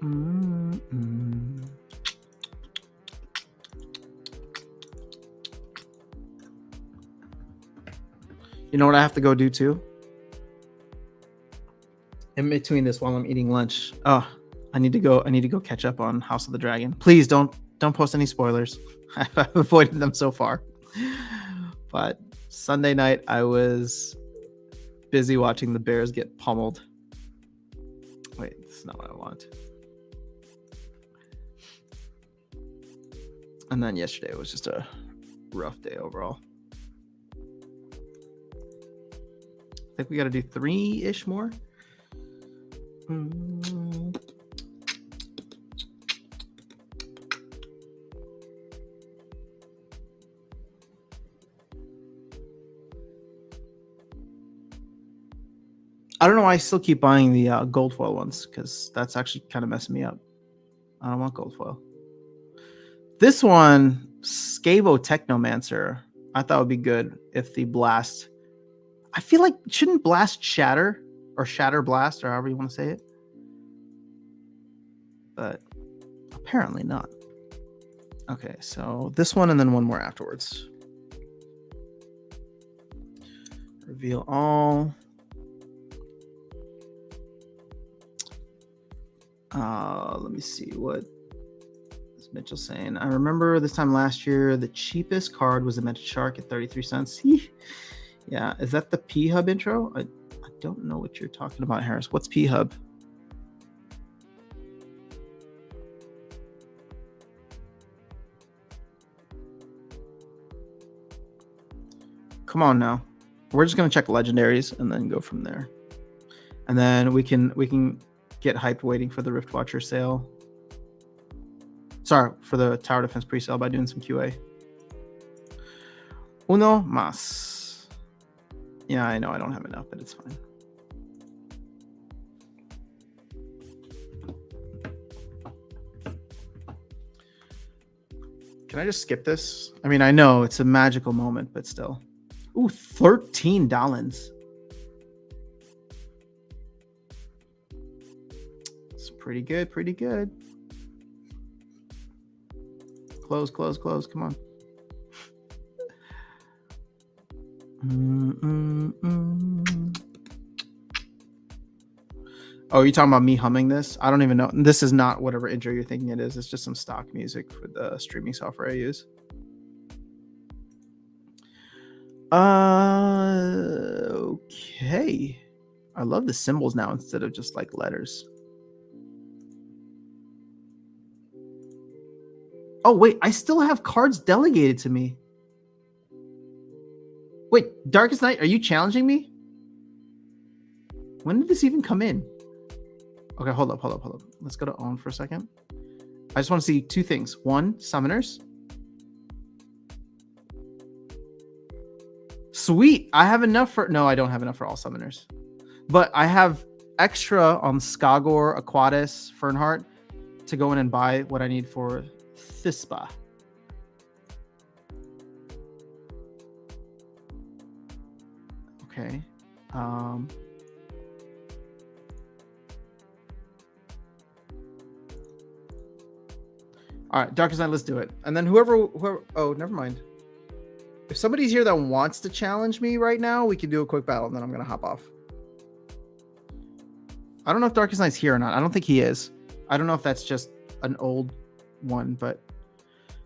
Mm-mm. You know what I have to go do too? In between this, while I'm eating lunch, I need to go catch up on House of the Dragon. Please don't post any spoilers. I've avoided them so far. But Sunday night, I was busy watching the Bears get pummeled. Wait, this is not what I want. And then yesterday was just a rough day overall. I think we got to do 3-ish more. I don't know why I still keep buying the gold foil ones, because that's actually kind of messing me up. I don't want gold foil. This one, Scavo Technomancer, I thought would be good if the blast. I feel like shouldn't blast shatter or shatter blast or however you want to say it, but apparently not. Okay, so this one and then one more afterwards. Reveal all. Let me see what is Mitchell saying. I remember this time last year, the cheapest card was a Metal Shark at 33 cents. Yeah, is that the P-Hub intro? I don't know what you're talking about, Harris. What's P-Hub? Come on now. We're just gonna check legendaries and then go from there. And then we can get hyped waiting for the Rift Watcher sale. Sorry, for the Tower Defense pre-sale by doing some QA. Uno más. Yeah, I know I don't have enough, but it's fine. Can I just skip this? I mean, I know it's a magical moment, but still. Ooh, $13. It's pretty good, pretty good. Close, close, close. Come on. Oh, you talking about me humming this? I don't even know. This is not whatever intro you're thinking it is. It's just some stock music for the streaming software I use. Okay. I love the symbols now instead of just like letters. Oh, wait. I still have cards delegated to me. Wait, Darkest Night, are you challenging me? When did this even come in? Okay, hold up. Let's go to own for a second. I just want to see two things. One, summoners. Sweet. I have enough for... No, I don't have enough for all summoners. But I have extra on Skagor, Aquatis, Fernheart to go in and buy what I need for Thispa. Okay. All right, Darkest Night, let's do it. And then whoever, oh, never mind. If somebody's here that wants to challenge me right now, we can do a quick battle, and then I'm going to hop off. I don't know if Darkest Night's here or not. I don't think he is. I don't know if that's just an old one, but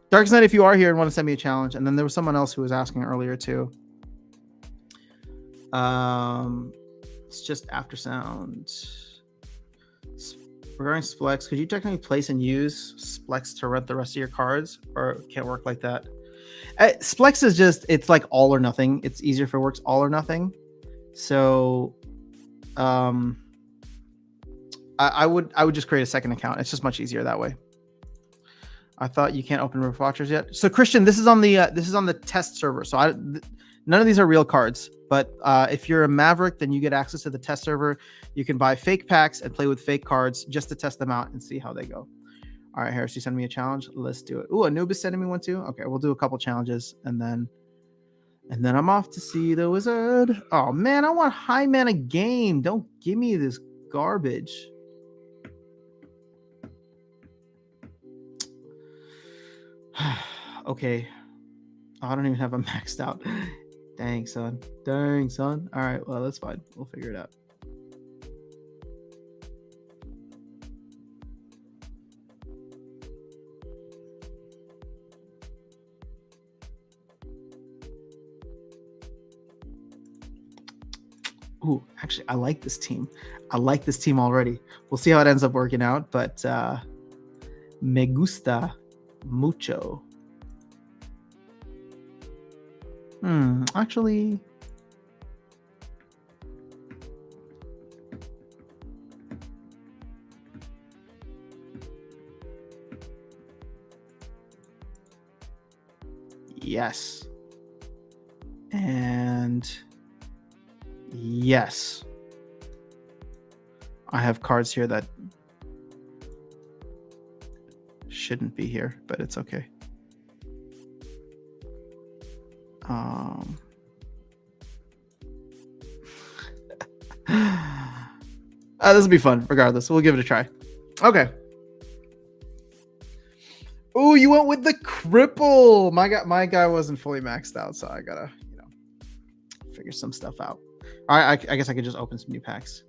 Darkest Night, if you are here and want to send me a challenge. And then there was someone else who was asking earlier too. It's just after sound. Regarding Splex, could you technically place and use Splex to rent the rest of your cards, or it can't work like that? Splex is just, it's like all or nothing. It's easier if it works all or nothing. So I would just create a second account. It's just much easier that way. I thought you can't open Rift Watchers yet. So Christian, this is on the test server. So none of these are real cards, but if you're a Maverick, then you get access to the test server. You can buy fake packs and play with fake cards just to test them out and see how they go. All right, Harris, you send me a challenge. Let's do it. Ooh, Anubis sending me one too. Okay, we'll do a couple challenges and then I'm off to see the wizard. Oh man, I want high mana game. Don't give me this garbage. Okay. Oh, I don't even have a maxed out. Dang, son. Dang, son. All right, well, that's fine. We'll figure it out. Ooh, actually, I like this team. I like this team already. We'll see how it ends up working out, but me gusta mucho. Actually, yes. And yes. I have cards here that shouldn't be here, but it's okay. This will be fun regardless. We'll give it a try. Okay. Oh, you went with the Cripple. My guy wasn't fully maxed out, so I gotta, figure some stuff out. All right, I guess I could just open some new packs.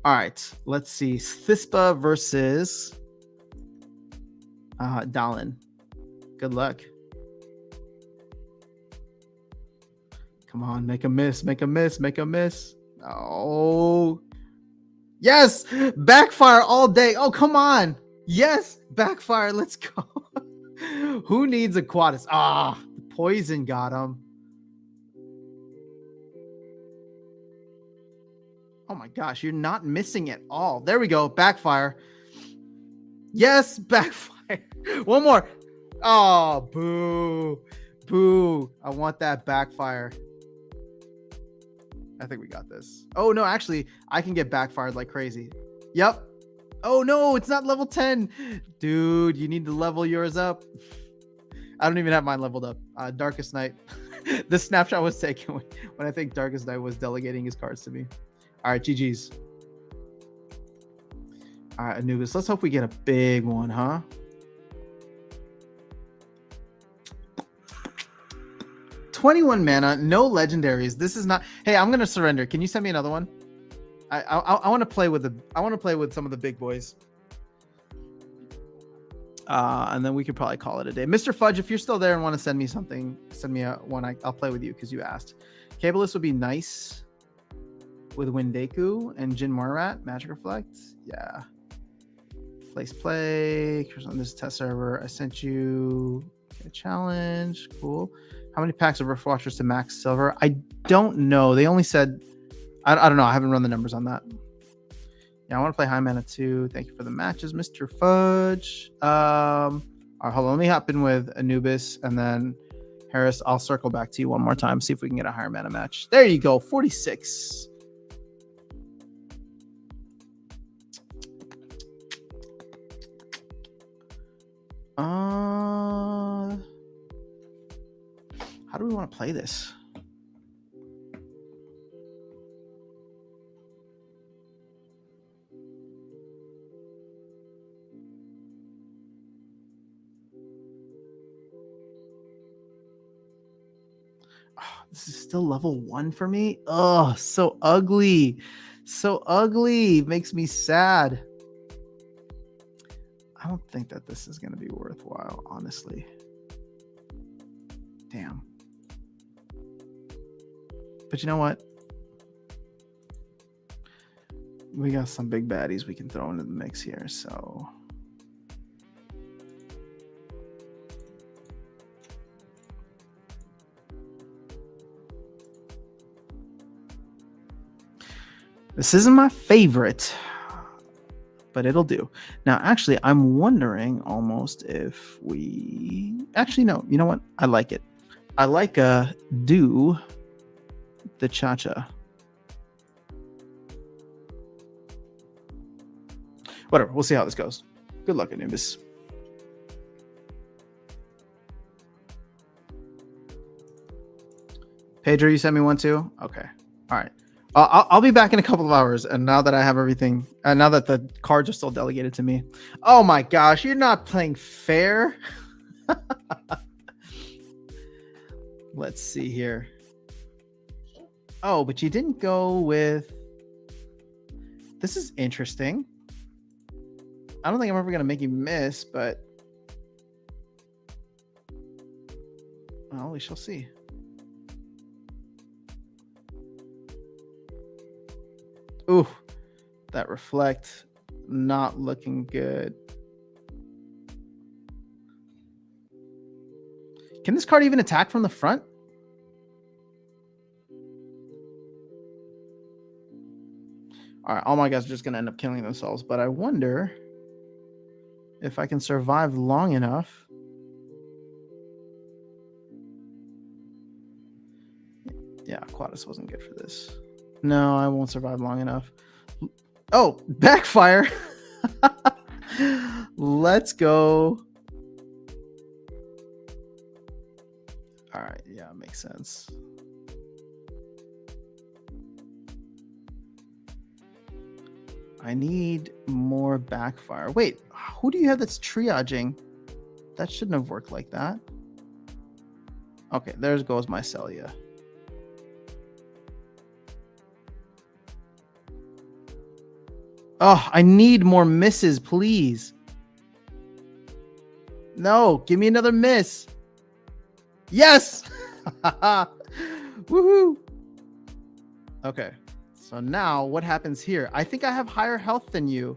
All right, let's see. Thispa versus Dallin. Good luck. Come on, make a miss, make a miss, make a miss. Oh, yes, backfire all day. Oh, come on. Yes, backfire. Let's go. Who needs a Quadus? Ah, the poison got him. Oh my gosh, you're not missing at all. There we go. Backfire. Yes, backfire. One more. Oh, boo. Boo. I want that backfire. I think we got this. Oh, no, actually, I can get backfired like crazy. Yep. Oh, no, it's not level 10. Dude, you need to level yours up. I don't even have mine leveled up. Darkest Night. This snapshot was taken when I think Darkest Night was delegating his cards to me. All right, GG's. All right, Anubis. Let's hope we get a big one, huh? $21 mana, no legendaries. This is not. Hey, I'm gonna surrender. Can you send me another one? I want to play with some of the big boys. And then we could probably call it a day. Mr. Fudge, if you're still there and want to send me something, send me a one. I'll play with you because you asked. Cabalist would be nice with Windeku and Jin Marrat. Magic Reflect. Yeah. Place play. On this test server. I sent you a challenge. Cool. How many packs of Rift Watchers to max silver? I don't know. They only said, I don't know. I haven't run the numbers on that. Yeah, I want to play high mana too. Thank you for the matches, Mr. Fudge. All right, hold on. Let me hop in with Anubis and then Harris. I'll circle back to you one more time. See if we can get a higher mana match. There you go. 46. How do we want to play this? Oh, this is still level 1 for me. Oh, so ugly. So ugly. Makes me sad. I don't think that this is going to be worthwhile, honestly. Damn. But you know what? We got some big baddies we can throw into the mix here, so... This isn't my favorite, but it'll do. Now, actually, I'm wondering almost if we... Actually, no. You know what? I like it. I like do the cha-cha. Whatever. We'll see how this goes. Good luck, Anubis. Pedro, you sent me one too? Okay. All right. I'll be back in a couple of hours. And now that I have everything, now that the cards are still delegated to me. Oh my gosh, you're not playing fair. Let's see here. Oh, but you didn't go with... This is interesting. I don't think I'm ever going to make you miss, but... Well, we shall see. Ooh, that reflect not looking good. Can this card even attack from the front? All right, all my guys are just going to end up killing themselves, but I wonder if I can survive long enough. Yeah, Quadus wasn't good for this. No, I won't survive long enough. Oh, backfire. Let's go. All right, yeah, makes sense. I need more backfire. Wait, who do you have that's triaging? That shouldn't have worked like that. Okay, there goes my Celia. Oh, I need more misses, please. No, give me another miss. Yes! Woohoo! Okay, so now what happens here? I think I have higher health than you.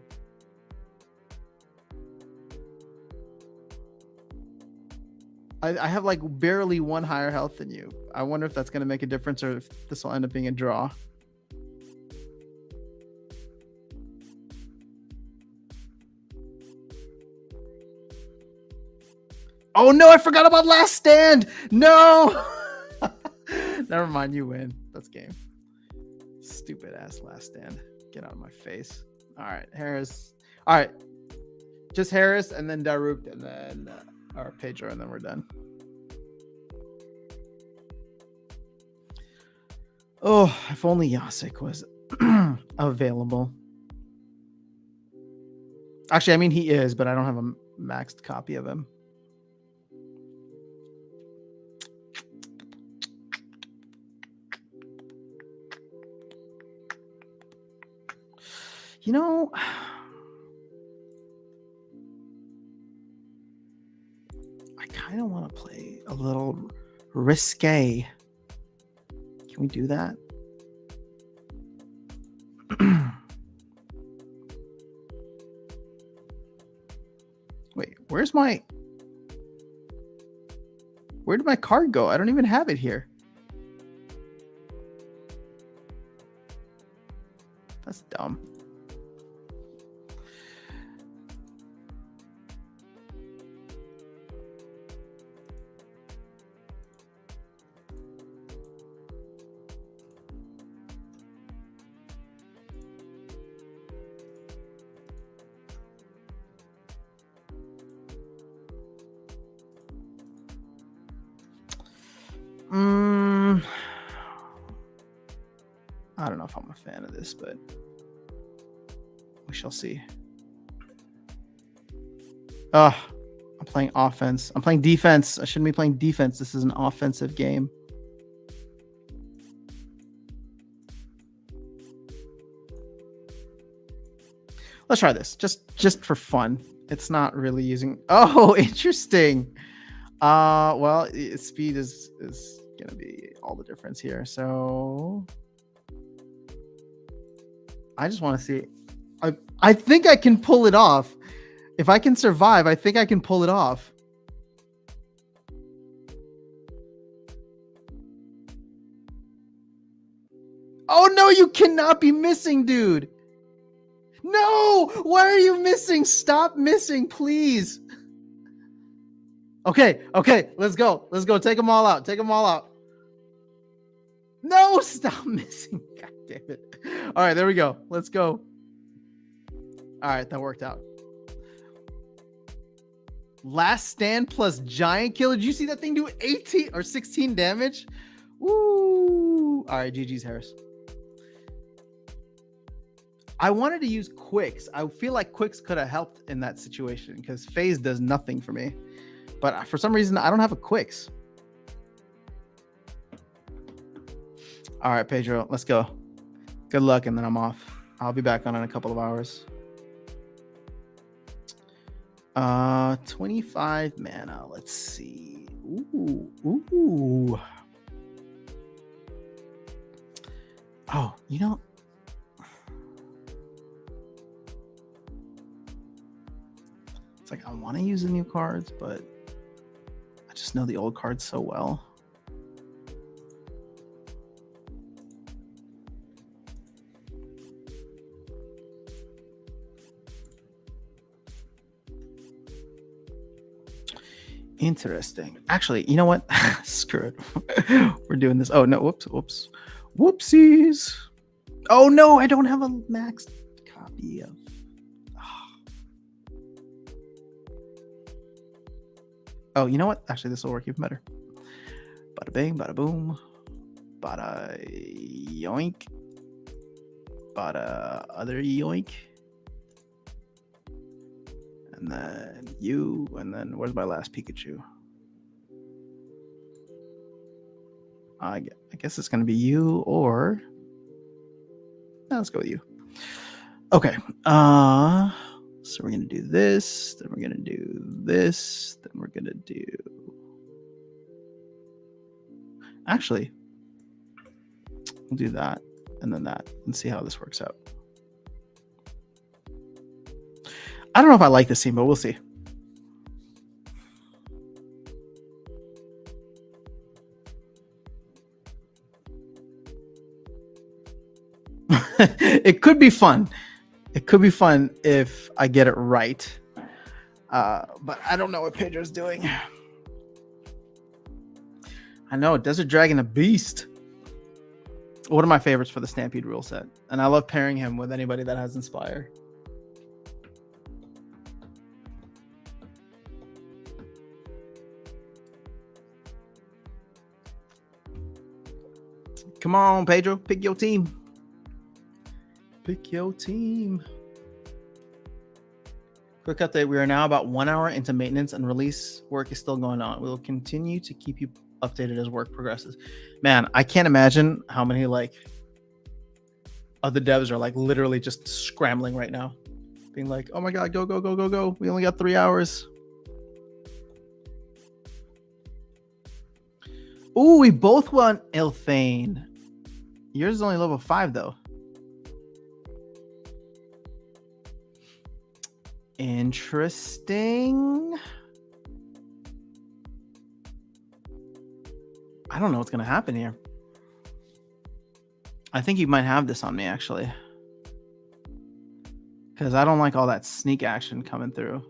I have like barely one higher health than you. I wonder if that's going to make a difference or if this will end up being a draw. Oh no, I forgot about Last Stand. No. Never mind, you win. That's game. Stupid ass Last Stand. Get out of my face. All right, Harris. All right. Just Harris and then Daruk and then or Pedro and then we're done. Oh, if only Yasik was available. Actually, I mean he is, but I don't have a maxed copy of him. You know, I kind of want to play a little risque. Can we do that? Wait, where did my card go? I don't even have it here. That's dumb. I don't know if I'm a fan of this, but we shall see. I'm playing offense. I'm playing defense. I shouldn't be playing defense. This is an offensive game. Let's try this. Just for fun. It's not really using... Oh, interesting. Well, speed is going to be all the difference here. So... I just want to see. I think I can pull it off. If I can survive, I think I can pull it off. Oh no, you cannot be missing, dude. No, why are you missing? Stop missing, please. Okay, let's go. Let's go. Take them all out. Take them all out. No, stop missing. God damn it. All right, there we go. Let's go. All right, that worked out. Last Stand plus Giant Killer. Did you see that thing do 18 or 16 damage? Woo! All right, GG's Harris. I wanted to use Quicks. I feel like Quicks could have helped in that situation because Phase does nothing for me. But for some reason, I don't have a Quicks. All right, Pedro, let's go. Good luck, and then I'm off. I'll be back on in a couple of hours. 25 mana. Let's see. Ooh. Oh, you know. It's like I want to use the new cards, but I just know the old cards so well. Interesting. Actually, you know what? Screw it. We're doing this. Oh, no. Whoopsies. Oh, no. I don't have a maxed copy of. Oh, you know what? Actually, this will work even better. Bada bing, bada boom. Bada yoink. Bada other yoink. And then you, and then where's my last Pikachu? I guess it's going to be you or... No, let's go with you. Okay. So we're going to do this, then we're going to do this, then we're going to do... Actually, we'll do that, and then that, and see how this works out. I don't know if I like this team, but we'll see. It could be fun. It could be fun if I get it right. But I don't know what Pedro's doing. I know, Desert Dragon, a beast. One of my favorites for the Stampede rule set. And I love pairing him with anybody that has Inspire. Come on, Pedro. Pick your team. Pick your team. Quick update. We are now about 1 hour into maintenance and release work is still going on. We will continue to keep you updated as work progresses. Man, I can't imagine how many other devs are literally just scrambling right now. Being like, oh my God, go. We only got 3 hours. Ooh, we both want Ilfane. Yours is only level 5 though. Interesting. I don't know what's going to happen here. I think you might have this on me, actually. Because I don't like all that sneak action coming through.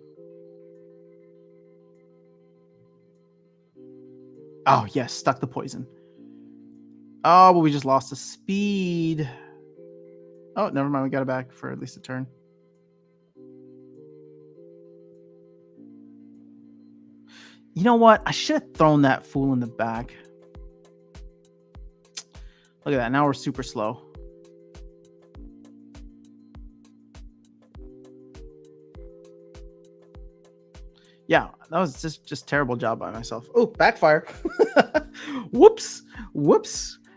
Oh, yes. Stuck the poison. Oh, but we just lost the speed. Oh, never mind. We got it back for at least a turn. You know what? I should have thrown that fool in the back. Look at that. Now we're super slow. Yeah, that was just terrible job by myself. Oh, backfire. Whoops.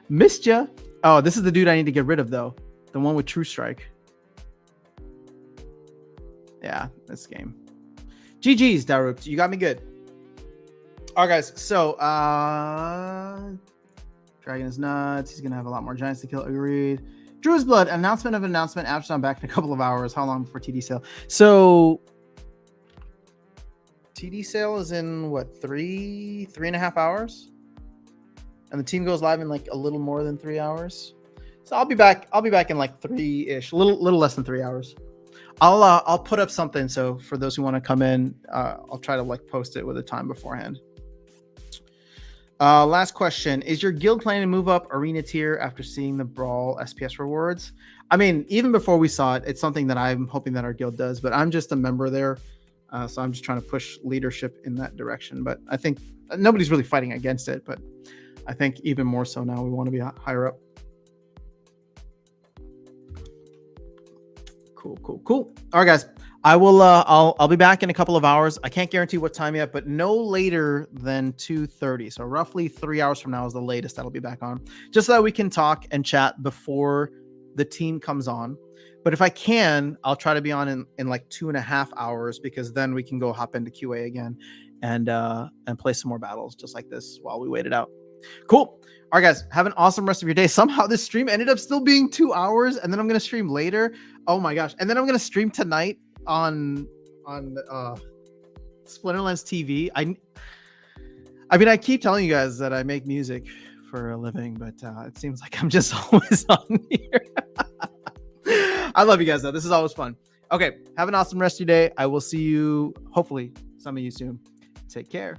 Missed ya. Oh, this is the dude I need to get rid of, though. The one with True Strike. Yeah, this game. GG's, Darup. You got me good. All right, guys. So, Dragon is nuts. He's going to have a lot more giants to kill. Agreed. Drew's Blood. Announcement. After I'm back in a couple of hours. How long before TD sale? So, TD sale is in, what, 3.5 hours? And the team goes live in a little more than 3 hours. So I'll be back in 3-ish, a little less than 3 hours. I'll put up something. So for those who want to come in, I'll try to post it with a time beforehand. Last question. Is your guild planning to move up arena tier after seeing the Brawl SPS rewards? I mean, even before we saw it, it's something that I'm hoping that our guild does, but I'm just a member there. So I'm just trying to push leadership in that direction. But I think nobody's really fighting against it, but I think even more so now we want to be higher up. Cool. All right, guys. I will. I'll be back in a couple of hours. I can't guarantee what time yet, but no later than 2:30. So roughly 3 hours from now is the latest that'll be back on, just so that we can talk and chat before the team comes on. But if I can, I'll try to be on in like 2.5 hours, because then we can go hop into QA again and play some more battles just like this while we wait it out. Cool. All right, guys, have an awesome rest of your day. Somehow this stream ended up still being 2 hours, and then I'm going to stream later. Oh my gosh. And then I'm going to stream tonight on Splinterlands TV. I mean, I keep telling you guys that I make music for a living, but it seems like I'm just always on here. I love you guys, though. This is always fun. Okay, have an awesome rest of your day. I will see you, hopefully, some of you soon. Take care.